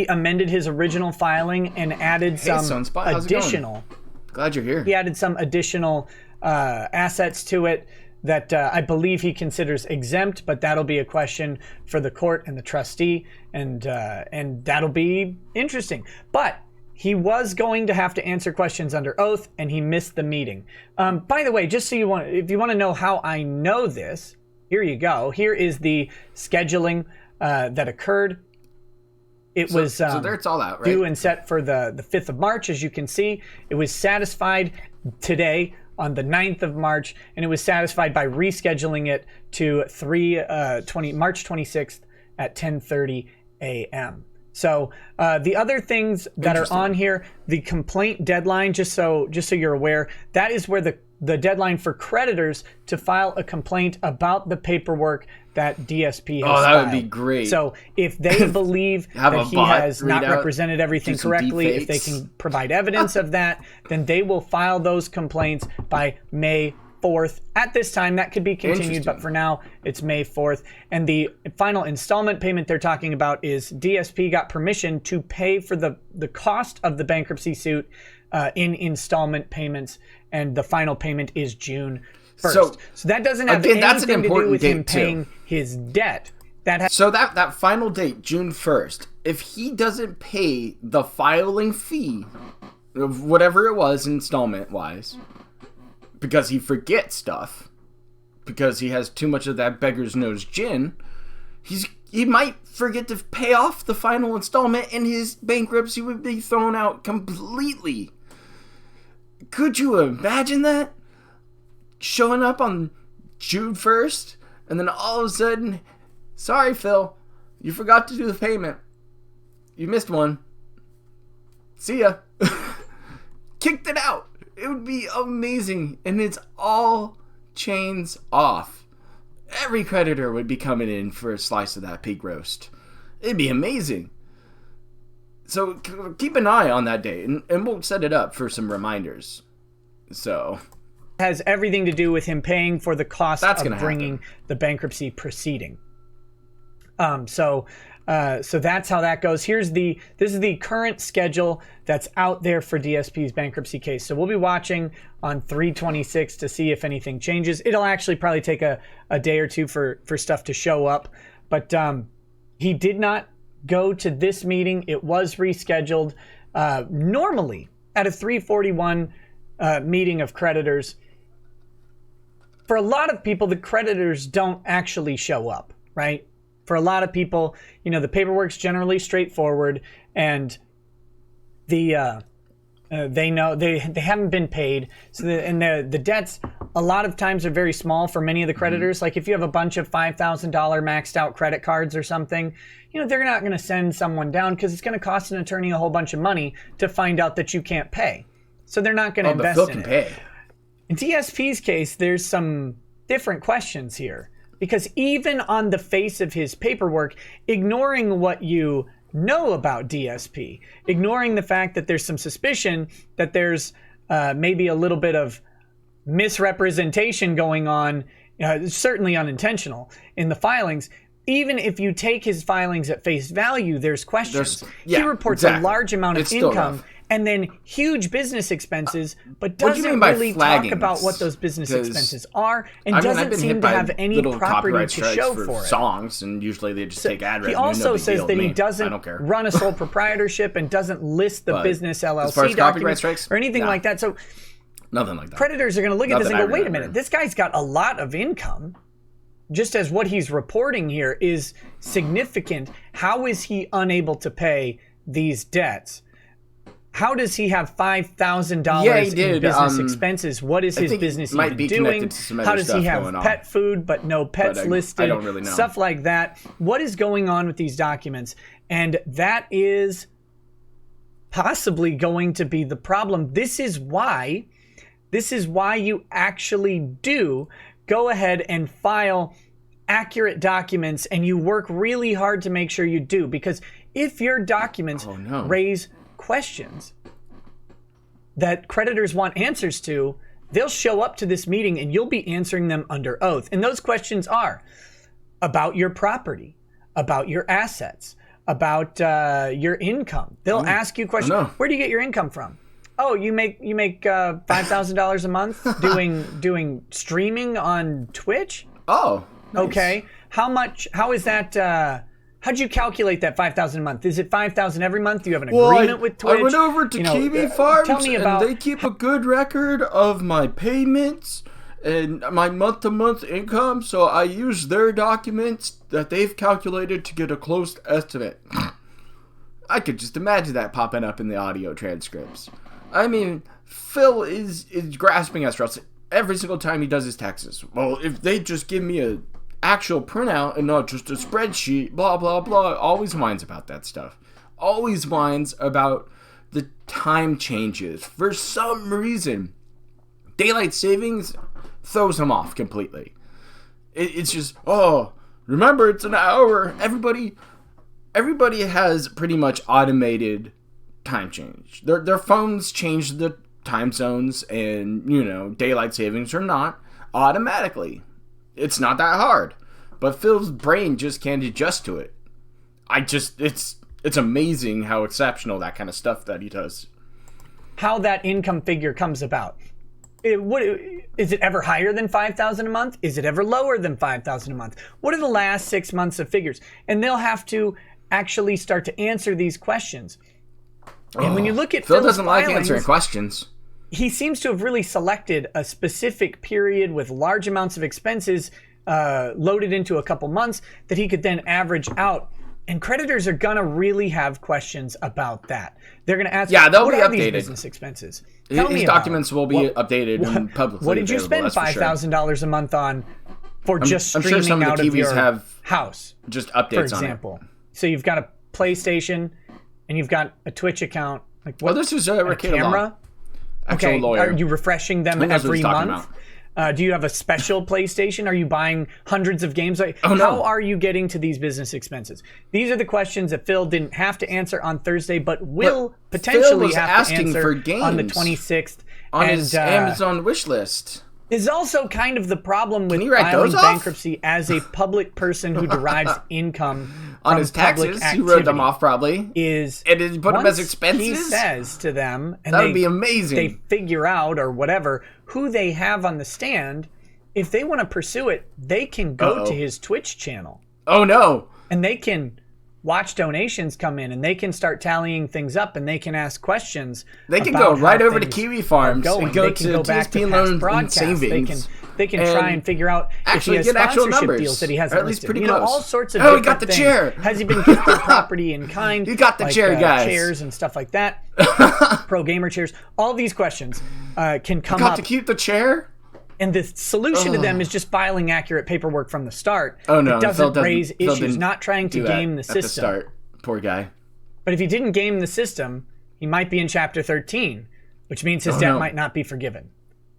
amended his original filing and added some additional. Glad you're here. He added some additional assets to it that I believe he considers exempt, but that'll be a question for the court and the trustee, and that'll be interesting. But he was going to have to answer questions under oath, and he missed the meeting. By the way, just so if you want to know how I know this, here you go. Here is the scheduling that occurred. So there it's all out, right? Due and set for the 5th of March, as you can see. It was satisfied today on the 9th of March, and it was satisfied by rescheduling it to March 26th at 10:30 a.m. So the other things that are on here, the complaint deadline, just so you're aware, that is where the deadline for creditors to file a complaint about the paperwork that DSP has filed. That would be great. So if they believe that he has not represented everything correctly, if they can provide evidence of that, then they will file those complaints by May 4th. At this time, that could be continued, but for now, it's May 4th. And the final installment payment they're talking about is DSP got permission to pay for the cost of the bankruptcy suit in installment payments, and the final payment is June 1st. So that doesn't have anything to do with him paying his debt. So that final date, June 1st, if he doesn't pay the filing fee of whatever it was installment-wise, because he forgets stuff, because he has too much of that beggar's nose gin, he might forget to pay off the final installment and his bankruptcy would be thrown out completely. Could you imagine that? Showing up on June 1st and then all of a sudden, sorry, Phil, you forgot to do the payment. You missed one. See ya. Kicked it out. It would be amazing. And it's all chains off. Every creditor would be coming in for a slice of that pig roast. It'd be amazing. So keep an eye on that date, and we'll set it up for some reminders. So has everything to do with him paying for the cost of bringing the bankruptcy proceeding. So that's how that goes. This is the current schedule that's out there for DSP's bankruptcy case. So we'll be watching on 3/26 to see if anything changes. It'll actually probably take a day or two for stuff to show up. But he did not go to this meeting. It was rescheduled. Normally at a 341 meeting of creditors, for a lot of people, the creditors don't actually show up, right? For a lot of people, the paperwork's generally straightforward, and they know they haven't been paid. So the debts a lot of times are very small for many of the creditors. Like if you have a bunch of $5,000 maxed out credit cards or something, they're not going to send someone down because it's going to cost an attorney a whole bunch of money to find out that you can't pay. So they're not going to invest but Phil in can it. Pay. In DSP's case, there's some different questions here. Because even on the face of his paperwork, ignoring what you know about DSP, ignoring the fact that there's some suspicion that there's maybe a little bit of misrepresentation going on, certainly unintentional, in the filings, even if you take his filings at face value, there's questions. He reports a large amount of income and then huge business expenses, but doesn't really talk about what those business expenses are, and doesn't seem to have any property to show for it. Songs, and usually they just take ad revenue. He also says that he doesn't run a sole proprietorship and doesn't list the business LLC documents or anything like that. So nothing like that. Creditors are going to look at this and go, wait a minute, this guy's got a lot of income. Just as what he's reporting here is significant, how is he unable to pay these debts? How does he have $5,000 in business expenses? What is his business even doing? How does he have pet food but no pets listed? I don't really know. Stuff like that. What is going on with these documents? And that is possibly going to be the problem. This is why you actually do go ahead and file accurate documents, and you work really hard to make sure you do. Because if your documents raise questions that creditors want answers to, they'll show up to this meeting and you'll be answering them under oath. And those questions are about your property, about your assets, about your income. They'll ask you questions. Where do you get your income from? Oh, you make $5,000 a month doing streaming on Twitch? Oh, nice. Okay. How is that? How'd you calculate that $5,000 a month? Is it $5,000 every month? Do you have an agreement with Twitch? I went over to Kiwi Farms, and they keep a good record of my payments and my month-to-month income, so I use their documents that they've calculated to get a close estimate. I could just imagine that popping up in the audio transcripts. I mean, Phil is grasping at straws every single time he does his taxes. Well, if they just give me a actual printout and not just a spreadsheet, blah, blah, blah. Always whines about that stuff. Always whines about the time changes. For some reason, daylight savings throws him off completely. It's just, remember, it's an hour. Everybody has pretty much automated time change. Their phones change the time zones, and, daylight savings or not, automatically. It's not that hard, but Phil's brain just can't adjust to it. It's amazing how exceptional that kind of stuff that he does. How that income figure comes about. Is it ever higher than $5,000 a month? Is it ever lower than $5,000 a month? What are the last 6 months of figures? And they'll have to actually start to answer these questions. And when you look at Phil Phil's doesn't like filings, answering questions. he seems to have really selected a specific period with large amounts of expenses loaded into a couple months that he could then average out. And creditors are going to really have questions about that. They're going to ask, they'll what be are updated. These business expenses? His documents will be updated and publicly What did you spend $5,000 a month on for just streaming out of your house? Just updates for example. So you've got a PlayStation and you've got a Twitch account. Like what? This is a camera. Actual lawyer. Are you refreshing them every month? Do you have a special PlayStation? Are you buying hundreds of games? How are you getting to these business expenses? These are the questions that Phil didn't have to answer on Thursday, but will potentially have to answer on the 26th. On his Amazon wish list. Is also kind of the problem with filing bankruptcy as a public person who derives income on his taxes. He wrote them off probably. And put them as expenses. He says to them, and that would be amazing. They figure out or whatever who they have on the stand. If they want to pursue it, they can go to his Twitch channel. Oh no! And they can watch donations come in, and they can start tallying things up, and they can ask questions. They can go right over to Kiwi Farms and go to DSP Loans and Savings. They can try and figure out if he has sponsorship deals that he has listed. You know, all sorts of different he got the things. chair. Has he been gifted property in kind? You got the chair, guys. Chairs and stuff like that. Pro gamer chairs. All these questions can come up. To keep the chair? And the solution to them is just filing accurate paperwork from the start. Oh no, it doesn't raise issues. Not trying to game the system. At the start, poor guy. But if he didn't game the system, he might be in Chapter 13, which means his debt might not be forgiven.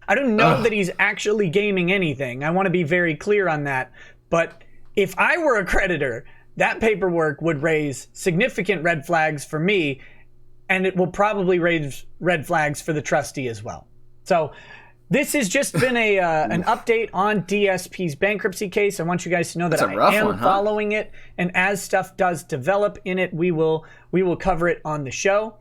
I don't know that he's actually gaming anything. I want to be very clear on that. But if I were a creditor, that paperwork would raise significant red flags for me, and it will probably raise red flags for the trustee as well. So this has just been an update on DSP's bankruptcy case. I want you guys to know that I am following it, and as stuff does develop in it, we will cover it on the show.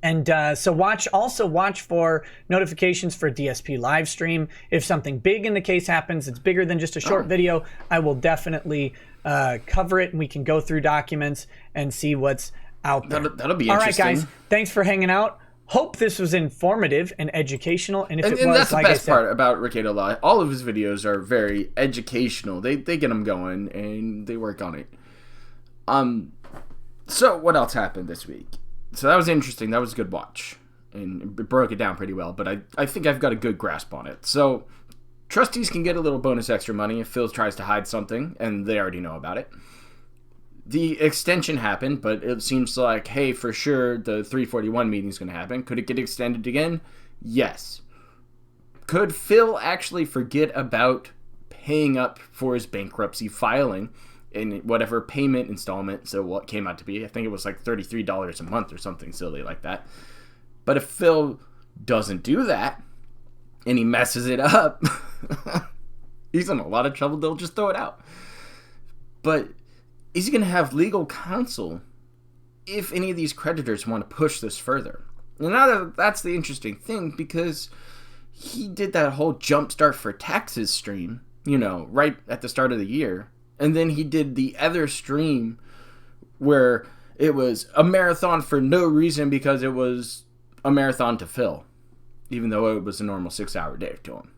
And so watch for notifications for DSP live stream. If something big in the case happens, it's bigger than just a short video, I will definitely cover it, and we can go through documents and see what's out there. That'll be interesting. All right, guys, thanks for hanging out. Hope this was informative and educational. And if it was, that's the like best part about Ricardo Law. All of his videos are very educational. They get them going, and they work on it. So what else happened this week? So that was interesting. That was a good watch. And it broke it down pretty well. But I think I've got a good grasp on it. So trustees can get a little bonus extra money if Phil tries to hide something, and they already know about it. The extension happened, but it seems like, hey, for sure, the 341 meeting is going to happen. Could it get extended again? Yes. Could Phil actually forget about paying up for his bankruptcy filing in whatever payment installment? So what came out to be, I think it was like $33 a month or something silly like that. But if Phil doesn't do that, and he messes it up, he's in a lot of trouble. They'll just throw it out. But is he going to have legal counsel if any of these creditors want to push this further? And now that's the interesting thing, because he did that whole jumpstart for taxes stream, right at the start of the year. And then he did the other stream where it was a marathon for no reason, because it was a marathon to Phil, even though it was a normal 6-hour day to him,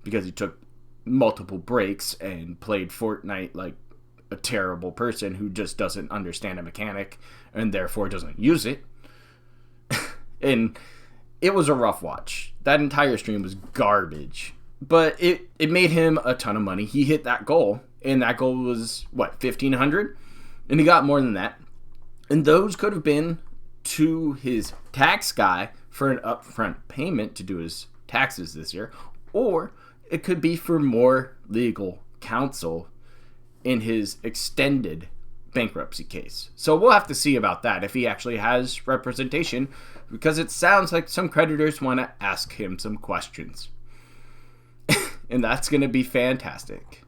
because he took multiple breaks and played Fortnite like a terrible person who just doesn't understand a mechanic and therefore doesn't use it. And it was a rough watch. That entire stream was garbage, but it made him a ton of money. He hit that goal, and that goal was what, $1,500, and he got more than that. And those could have been to his tax guy for an upfront payment to do his taxes this year, or it could be for more legal counsel in his extended bankruptcy case. So we'll have to see about that, if he actually has representation, because it sounds like some creditors want to ask him some questions. And that's going to be fantastic.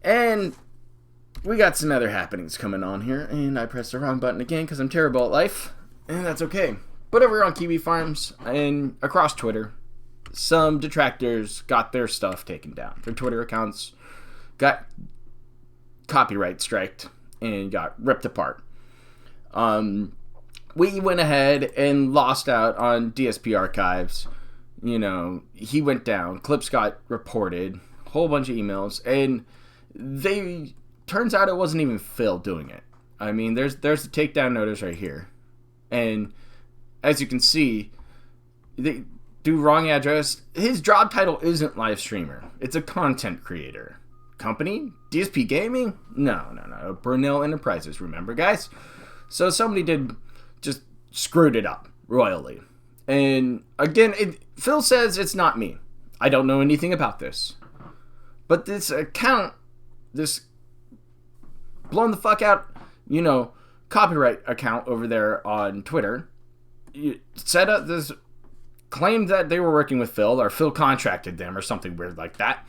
And we got some other happenings coming on here, and I pressed the wrong button again because I'm terrible at life, and that's okay. But over on Kiwi Farms and across Twitter, some detractors got their stuff taken down. Their Twitter accounts got copyright striked and got ripped apart. We went ahead and lost out on DSP archives. You know, he went down. Clips got reported. Whole bunch of emails. And turns out it wasn't even Phil doing it. I mean, there's the takedown notice right here. And as you can see, they do wrong address. His job title isn't live streamer. It's a content creator. Company? DSP Gaming? No. Brunel Enterprises, remember, guys? So somebody just screwed it up royally. And again, Phil says it's not me. I don't know anything about this. But this account, this blown the fuck out, you know, copyright account over there on Twitter, set up this, claimed that they were working with Phil, or Phil contracted them, or something weird like that.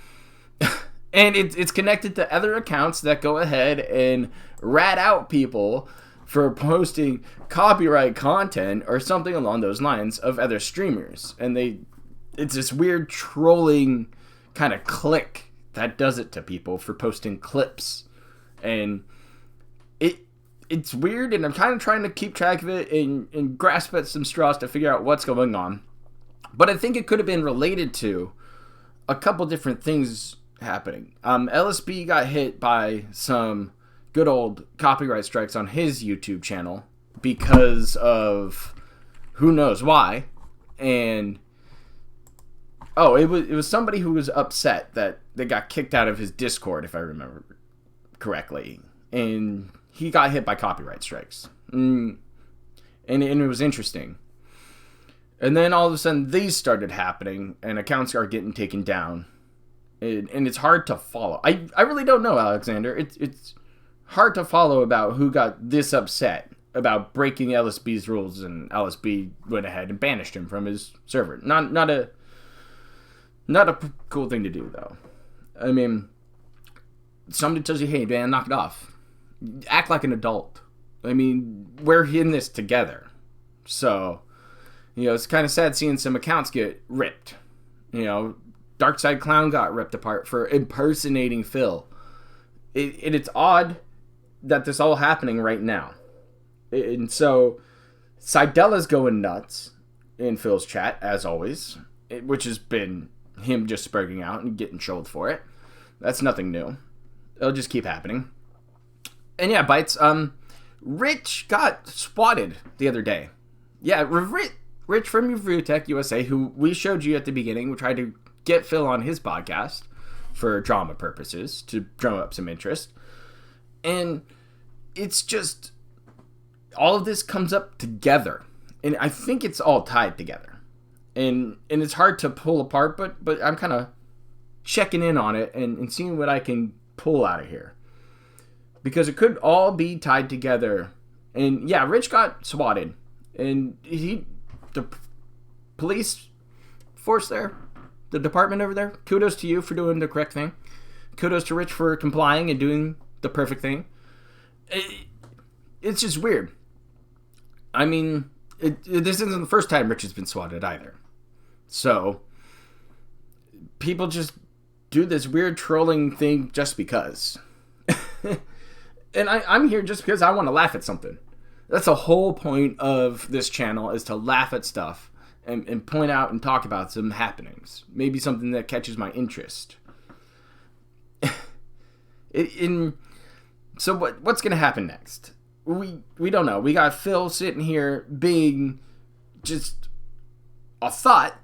And it's connected to other accounts that go ahead and rat out people for posting copyright content or something along those lines of other streamers. And it's this weird trolling kind of clique that does it to people for posting clips. And it's weird, and I'm kind of trying to keep track of it and grasp at some straws to figure out what's going on. But I think it could have been related to a couple different things happening. LSP got hit by some good old copyright strikes on his YouTube channel because of who knows why. And it was somebody who was upset that they got kicked out of his Discord, if I remember correctly. And he got hit by copyright strikes. And it was interesting. And then all of a sudden these started happening and accounts are getting taken down. And it's hard to follow. I really don't know, Alexander. It's hard to follow about who got this upset about breaking LSB's rules, and LSB went ahead and banished him from his server. Not a cool thing to do, though. I mean, somebody tells you, hey, man, knock it off. Act like an adult. I mean, we're in this together. So, you know, it's kind of sad seeing some accounts get ripped. You know, Darkside Clown got ripped apart for impersonating Phil. It's odd that this all happening right now. And so, Sidella's going nuts in Phil's chat, as always, which has been him just spurging out and getting trolled for it. That's nothing new. It'll just keep happening. And yeah, Bites, Rich got swatted the other day. Yeah, Rich from ReviewTechUSA, who we showed you at the beginning, we tried to get Phil on his podcast for drama purposes, to drum up some interest. And it's just, all of this comes up together. And I think it's all tied together. And it's hard to pull apart, but I'm kind of checking in on it and seeing what I can pull out of here. Because it could all be tied together. And yeah, Rich got swatted. And the police force there, the department over there, kudos to you for doing the correct thing. Kudos to Rich for complying and doing the perfect thing. It's just weird. I mean, this isn't the first time Rich has been swatted either. So, people just do this weird trolling thing just because. And I'm here just because I want to laugh at something. That's the whole point of this channel, is to laugh at stuff and point out and talk about some happenings. Maybe something that catches my interest. So what's going to happen next? We don't know. We got Phil sitting here being just a thought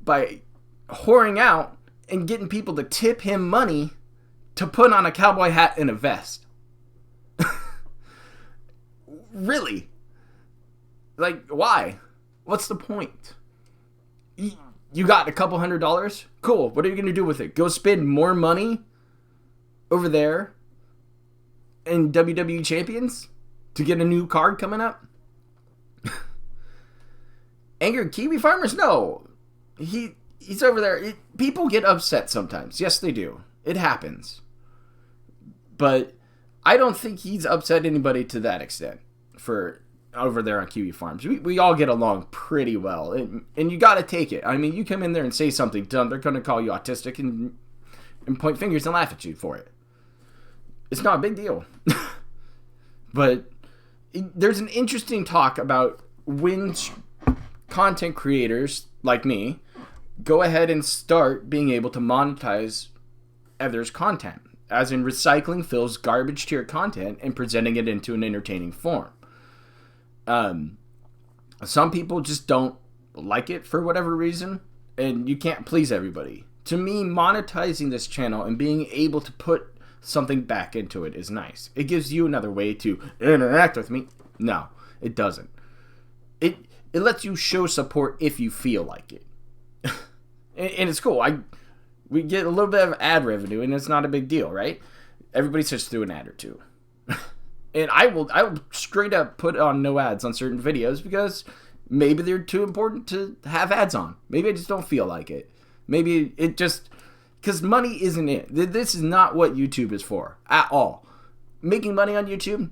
by whoring out and getting people to tip him money to put on a cowboy hat and a vest. Really? Like, why? What's the point? You got a couple $100? Cool. What are you going to do with it? Go spend more money over there in WWE Champions to get a new card coming up? Angered Kiwi Farmers? No. He's over there. People get upset sometimes. Yes, they do. It happens. But I don't think he's upset anybody to that extent for over there on Kiwi Farms. We all get along pretty well, and you got to take it. I mean, you come in there and say something dumb, they're going to call you autistic and point fingers and laugh at you for it. It's not a big deal. But there's an interesting talk about when content creators like me go ahead and start being able to monetize others' content, as in recycling Phil's garbage tier content and presenting it into an entertaining form. Some people just don't like it for whatever reason, and you can't please everybody. To me, monetizing this channel and being able to put something back into it is nice. It gives you another way to interact with me. No, it doesn't. It lets you show support if you feel like it. And it's cool. We get a little bit of ad revenue, and it's not a big deal, right? Everybody sits through an ad or two. And I will straight up put on no ads on certain videos because maybe they're too important to have ads on. Maybe I just don't feel like it. Maybe it just... Because money isn't it. This is not what YouTube is for at all. Making money on YouTube?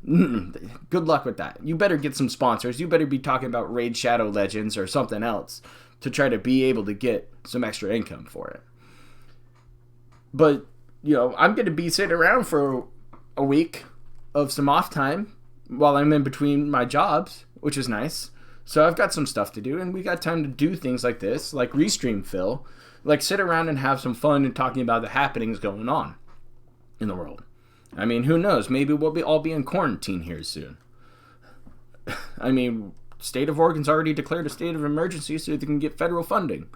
Good luck with that. You better get some sponsors. You better be talking about Raid Shadow Legends or something else to try to be able to get some extra income for it. But, I'm going to be sitting around for a week of some off time while I'm in between my jobs, which is nice. So I've got some stuff to do, and we got time to do things like this, like Restream Phil, like sit around and have some fun and talking about the happenings going on in the world. I mean, who knows? Maybe we'll all be in quarantine here soon. I mean, state of Oregon's already declared a state of emergency so they can get federal funding.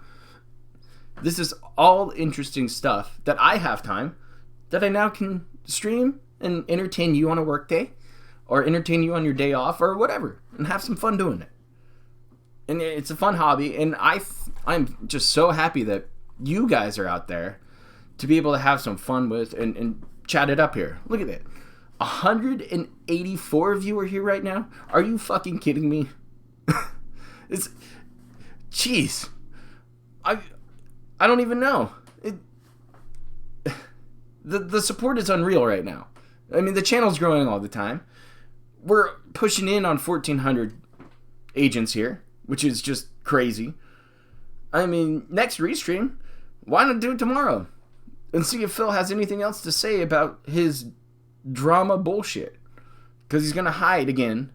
This is all interesting stuff that I have time that I now can stream and entertain you on a work day or entertain you on your day off or whatever and have some fun doing it. And it's a fun hobby, and I'm just so happy that you guys are out there to be able to have some fun with and chat it up here. Look at it. 184 of you are here right now. Are you fucking kidding me? Jeez. I don't even know. The support is unreal right now. I mean, the channel's growing all the time. We're pushing in on 1,400 agents here, which is just crazy. I mean, next restream, why not do it tomorrow? And see if Phil has anything else to say about his drama bullshit. Because he's going to hide again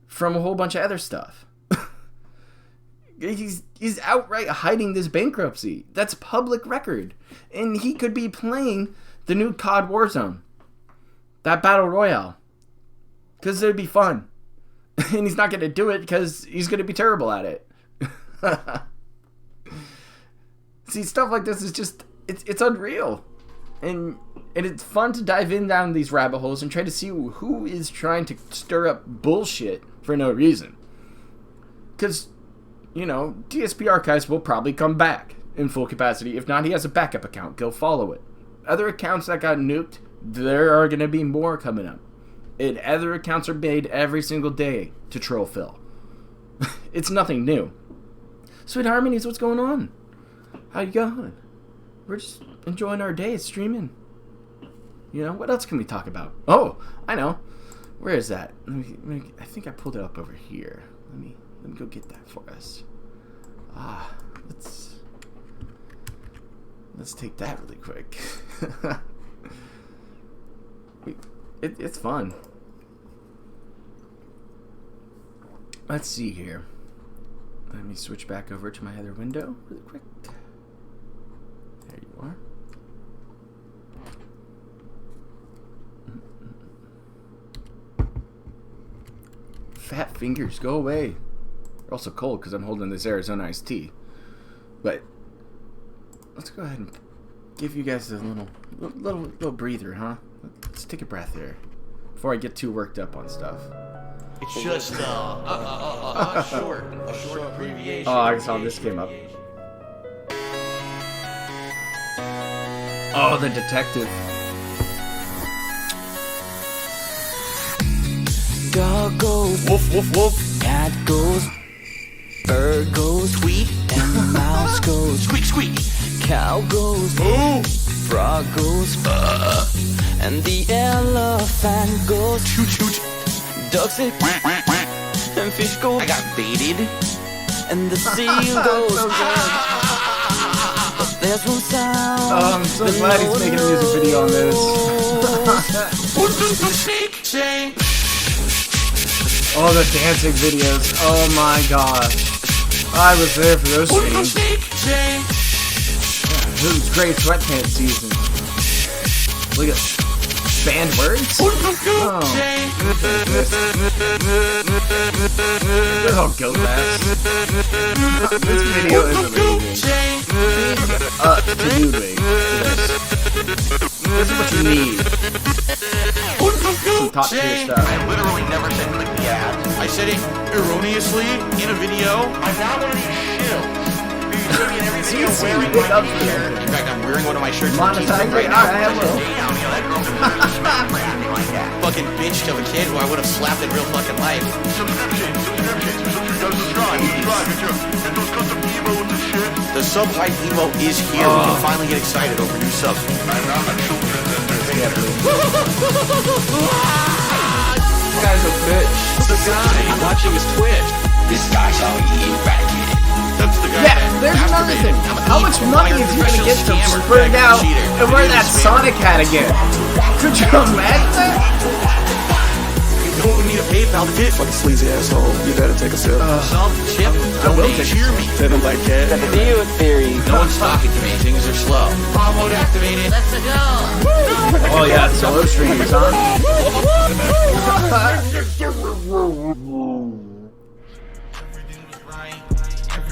from a whole bunch of other stuff. He's outright hiding this bankruptcy. That's public record. And he could be playing the new COD Warzone. That Battle Royale. Because it'd be fun. And he's not going to do it because he's going to be terrible at it. See, stuff like this is just... It's unreal. And it's fun to dive in down these rabbit holes and try to see who is trying to stir up bullshit for no reason. Because, DSP Archives will probably come back in full capacity. If not, he has a backup account. Go follow it. Other accounts that got nuked, there are going to be more coming up. And other accounts are made every single day to troll Phil. It's nothing new. Sweet Harmonies, what's going on? How you going? We're just enjoying our day streaming. What else can we talk about? Oh, I know. Where is that? I think I pulled it up over here. Let me go get that for us. Let's take that really quick. It's fun. Let's see here. Let me switch back over to my other window really quick. There you are. Fat fingers, go away. They're also cold because I'm holding this Arizona iced tea. But let's go ahead and give you guys a little breather, huh? Let's take a breath here before I get too worked up on stuff. It's just a short abbreviation. Oh, I saw this came up. Oh, the detective. Dog goes woof woof woof. Cat goes. Bird goes tweet. And the mouse goes Squeak squeak. Cow goes moo. Frog goes and the elephant goes Toot toot. Duck say quack quack quack. fish go. I got baited, and the seal goes down. But there's one sound. Oh, I'm so glad he's making a music video on this. Oh, the dancing videos. Oh my gosh. I was there for those streams. Yeah, it was great sweatpants season. Look at banned words. Oh, goat ass. This video is amazing. To Ludwig. This is what you need. Some top tier stuff. I literally never said click the ad. I said it erroneously in a video. I'm not one of these shills. You're gonna be in every video wearing my t-shirt. In fact, I'm wearing one of my shirts right now. Fucking bitch of a kid who I would have slapped in real fucking life. Subscription. Subscribe. The sub-hype emo is here. We can finally get excited over new subs. This guy's a bitch. The guy I'm watching his Twitch. This guy's how he eradicated. That's the guy. Yeah, there's another thing. How much money is he gonna get to spread out and wear that Sonic hat again? Could you imagine that? You don't need a PayPal to get Fucking sleazy asshole. You better take a sip. some chip. Donate. Cheer me. They don't like that. The video theory. No one's talking to me. Things are slow. Palm mode activated. Let's go. Oh yeah, solo streams, huh?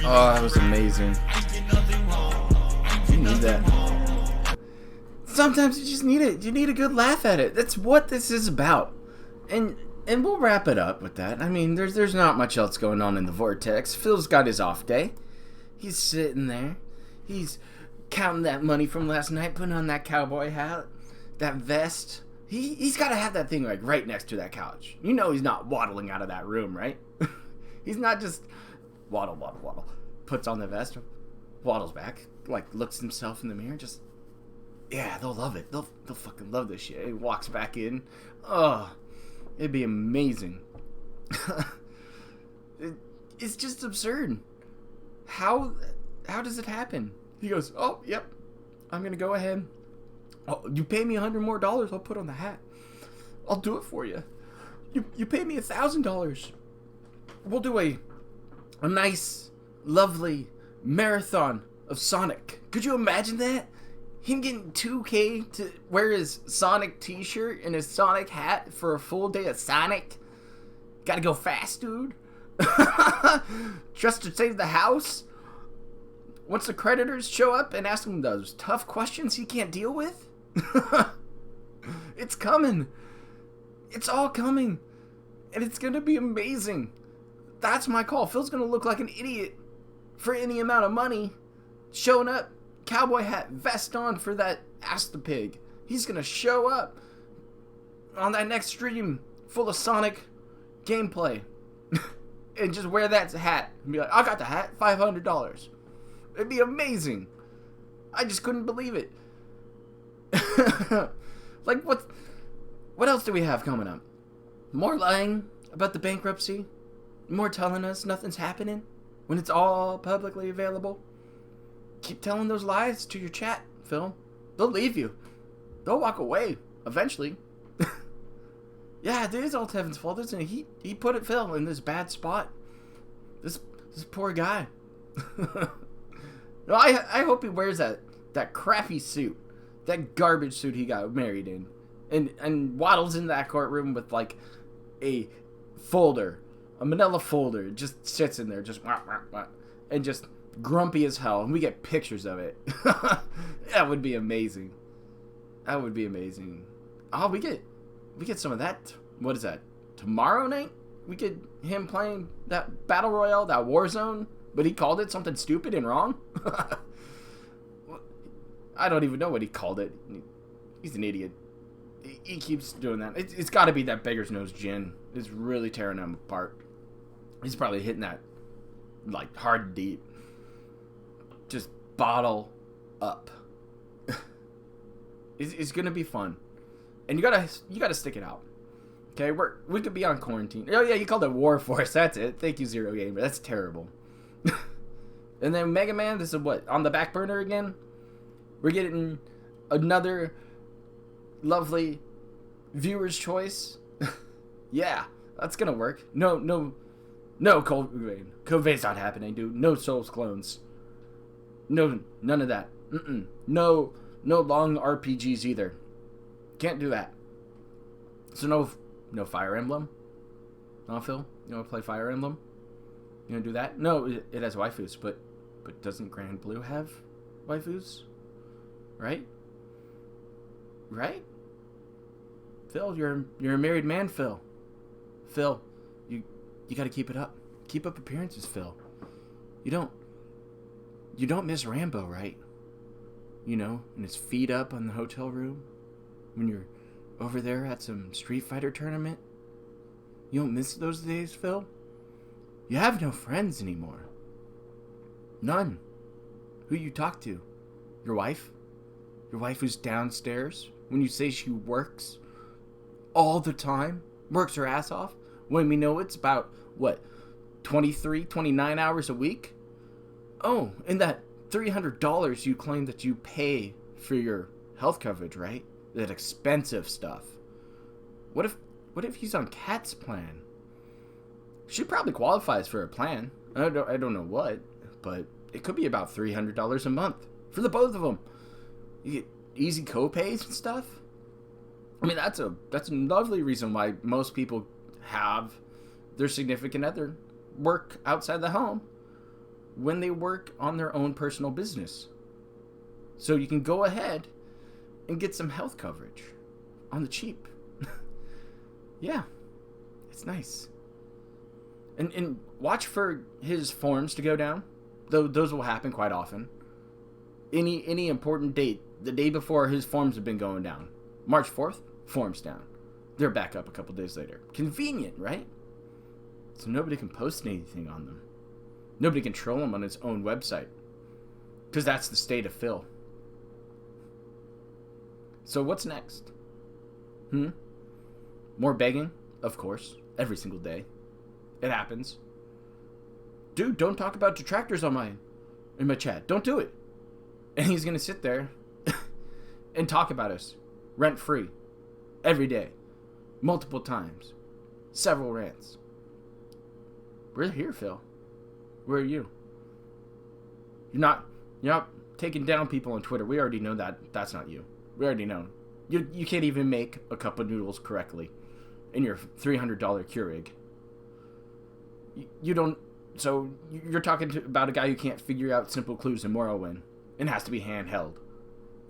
Oh, that was amazing. You need that. Sometimes you just need it. You need a good laugh at it. That's what this is about. And we'll wrap it up with that. I mean, there's not much else going on in the Vortex. Phil's got his off day. He's sitting there. He's counting that money from last night, putting on that cowboy hat, that vest. He's got to have that thing like right next to that couch. You know he's not waddling out of that room, right? He's not just waddle. Puts on the vest, waddles back, like looks himself in the mirror, just, yeah, they'll love it. They'll fucking love this shit. He walks back in. Oh, it'd be amazing. It's just absurd. How does it happen? He goes, oh, yep, I'm gonna go ahead. Oh, you pay me $100 more, I'll put on the hat. I'll do it for you. You pay me $1,000. We'll do a nice, lovely marathon of Sonic. Could you imagine that? Him getting $2K to wear his Sonic t-shirt and his Sonic hat for a full day of Sonic? Gotta go fast, dude. Just to save the house? Once the creditors show up and ask him those tough questions he can't deal with? It's coming. It's all coming. And it's gonna be amazing. That's my call. Phil's gonna look like an idiot for any amount of money. Showing up, cowboy hat, vest on for that Astapig. He's gonna show up on that next stream full of Sonic gameplay. And just wear that hat. And be like, I got the hat, $500. It'd be amazing. I just couldn't believe it. Like, what else do we have coming up? More lying about the bankruptcy? More telling us nothing's happening when it's all publicly available? Keep telling those lies to your chat, Phil. They'll leave you. They'll walk away eventually. Yeah, it is all Tevin's fault, isn't it? He put Phil in this bad spot. This poor guy. No, I hope he wears that crappy suit, that garbage suit he got married in, and waddles in that courtroom with like a manila folder, just sits in there, just and just grumpy as hell, and we get pictures of it. That would be amazing. That would be amazing. Oh, we get some of that. What is that? Tomorrow night? We get him playing that Battle Royale, that Warzone, but he called it something stupid and wrong? I don't even know what he called it. He's an idiot. He keeps doing that. It's got to be that Beggar's Nose gin. It's really tearing him apart. He's probably hitting that, like, hard and deep. Just bottle up. It's going to be fun. And you gotta stick it out. Okay, we could be on quarantine. Oh yeah, you called it War Force. That's it. Thank you, Zero Gamer. That's terrible. And then Mega Man, this is what, on the back burner again? We're getting another lovely viewer's choice. Yeah, that's gonna work. No, Code Vein. Code Vein's not happening, dude. No Souls clones. No, none of that. No long RPGs either. Can't do that. So no Fire Emblem. No, Phil? You want to play Fire Emblem? You want to do that? No, it has waifus, but doesn't Grand Blue have waifus? Right? Right? Phil, you're a married man, Phil. Phil, you got to keep it up. Keep up appearances, Phil. You don't miss Rambo, right? You know, and his feet up on the hotel room when you're over there at some Street Fighter tournament. You don't miss those days, Phil? You have no friends anymore. None. Who you talk to? Your wife? Your wife who's downstairs when you say she works all the time? Works her ass off? When we know it's about, 29 hours a week? Oh, and that $300 you claim that you pay for your health coverage, right? That expensive stuff. What if he's on Kat's plan? She probably qualifies for a plan. I don't know what, but it could be about $300 a month for the both of them. You get easy co-pays and stuff. I mean, that's a lovely reason why most people have their significant other work outside the home when they work on their own personal business. So you can go ahead and get some health coverage on the cheap. Yeah, it's nice. And watch for his forms to go down. Those will happen quite often. Any important date, the day before his forms have been going down. March 4th, forms down. They're back up a couple days later. Convenient, right? So nobody can post anything on them. Nobody can troll him on his own website. Because that's the state of Phil. So what's next? More begging? Of course. Every single day. It happens. Dude, don't talk about detractors in my chat. Don't do it. And he's going to sit there and talk about us. Rent-free. Every day. Multiple times. Several rants. We're here, Phil. Where are you? You're not taking down people on Twitter. We already know that. That's not you. We already know. You can't even make a cup of noodles correctly in your $300 Keurig. You don't. So you're talking about a guy who can't figure out simple clues in Morrowind and has to be handheld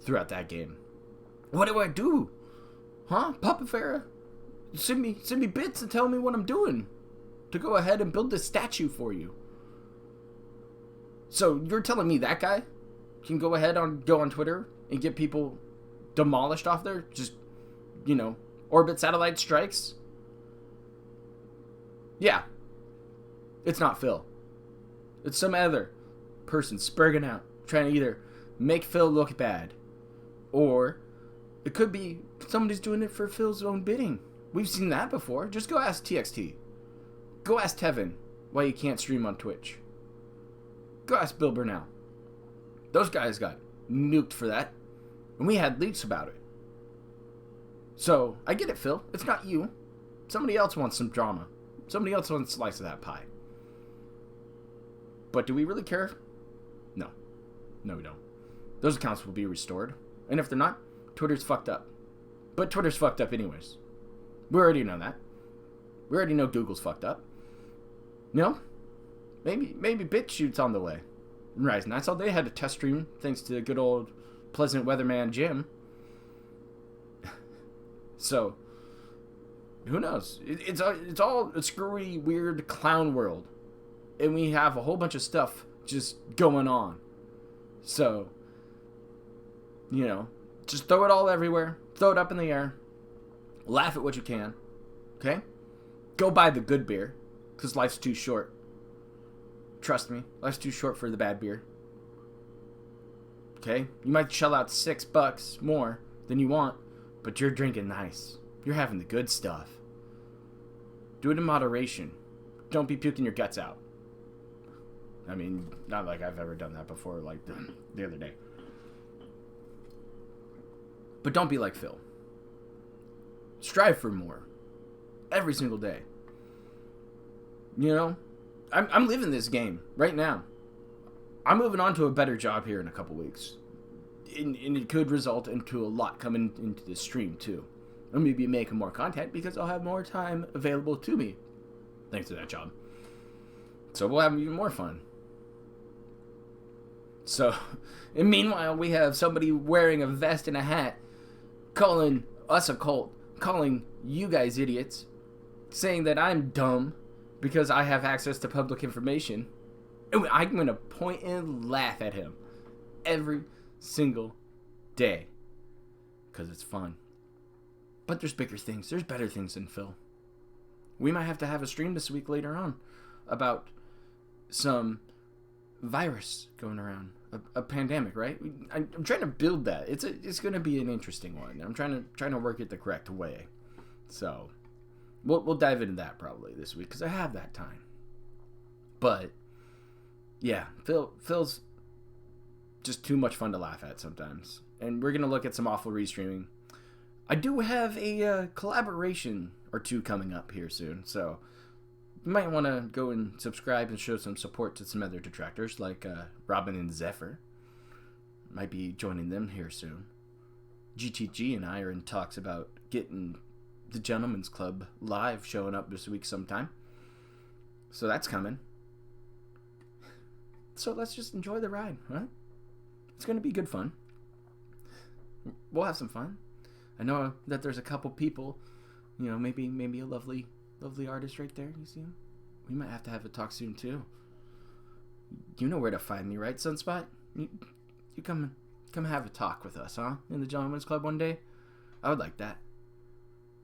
throughout that game. What do I do? Huh? Papa Farah? Send me bits and tell me what I'm doing to go ahead and build this statue for you. So you're telling me that guy can go on Twitter and get people demolished off there? Just, orbit satellite strikes? Yeah. It's not Phil. It's some other person spurging out, trying to either make Phil look bad, or it could be somebody's doing it for Phil's own bidding. We've seen that before. Just go ask TXT. Go ask Tevin why you can't stream on Twitch. Go ask Bill Burnell. Those guys got nuked for that, and we had leaks about it. So, I get it, Phil. It's not you. Somebody else wants some drama. Somebody else wants a slice of that pie. But do we really care? No. No, we don't. Those accounts will be restored. And if they're not, Twitter's fucked up. But Twitter's fucked up anyways. We already know that. We already know Google's fucked up. Maybe BitChute's on the way. Right, I saw they had a test stream thanks to good old Pleasant Weatherman Jim. So, who knows? It's all a screwy, weird clown world. And we have a whole bunch of stuff just going on. So, just throw it all everywhere. Throw it up in the air. Laugh at what you can. Okay? Go buy the good beer. Because life's too short. Trust me. Life's too short for the bad beer. Okay? You might shell out $6 more than you want. But you're drinking nice. You're having the good stuff. Do it in moderation. Don't be puking your guts out. I mean, not like I've ever done that before, like the other day. But don't be like Phil. Strive for more. Every single day. You know? I'm living this game right now. I'm moving on to a better job here in a couple weeks. And it could result into a lot coming into the stream, too. I'm going to be making more content because I'll have more time available to me. Thanks to that job. So we'll have even more fun. So, and meanwhile, we have somebody wearing a vest and a hat calling us a cult, calling you guys idiots, saying that I'm dumb because I have access to public information. And I'm going to point and laugh at him every single day because it's fun. But there's bigger things. There's better things than Phil. We might have to have a stream this week later on about some virus going around, a pandemic, right? I'm trying to build that. It's going to be an interesting one. I'm trying to work it the correct way. So we'll dive into that probably this week because I have that time. But yeah, Phil's just too much fun to laugh at sometimes, and we're gonna look at some awful restreaming. I do have a collaboration or two coming up here soon, so you might want to go and subscribe and show some support to some other detractors like Robin and Zephyr. Might be joining them here soon. GTG and I are in talks about getting the Gentleman's Club live showing up this week sometime. So that's coming. So let's just enjoy the ride, right? It's going to be good fun. We'll have some fun. I know that there's a couple people, you know, maybe a lovely artist right there. You see him? We might have to have a talk soon too. You know where to find me, right, Sunspot? You come have a talk with us, huh? In the Gentleman's Club one day. I would like that.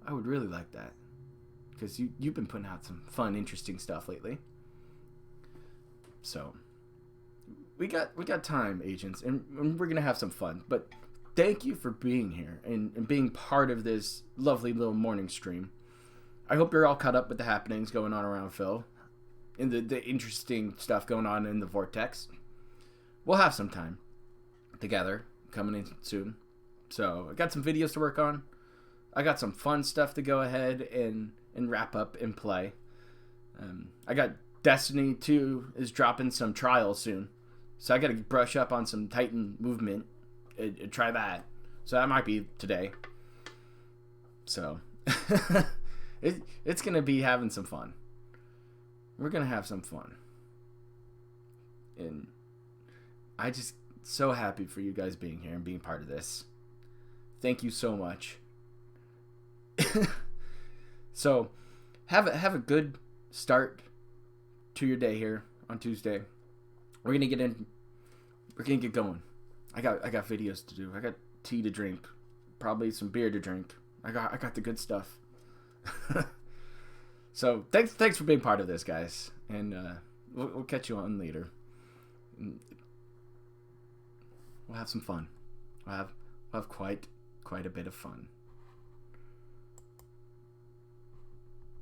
I would really like that, because you've been putting out some fun, interesting stuff lately. So we got time, agents, and we're gonna have some fun. But thank you for being here and being part of this lovely little morning stream. I hope you're all caught up with the happenings going on around Phil and the interesting stuff going on in the Vortex. We'll have some time together coming in soon. So I got some videos to work on. I got some fun stuff to go ahead and wrap up and play. I got Destiny 2 is dropping some trials soon. So I got to brush up on some Titan movement and try that. So that might be today. So it's going to be having some fun. We're going to have some fun. And I just so happy for you guys being here and being part of this. Thank you so much. So have a good start to your day here on Tuesday. We're gonna get going. I got videos to do. I got tea to drink, probably some beer to drink. I got the good stuff. So thanks for being part of this, guys, and we'll catch you on later. We'll have some fun. We'll have quite a bit of fun.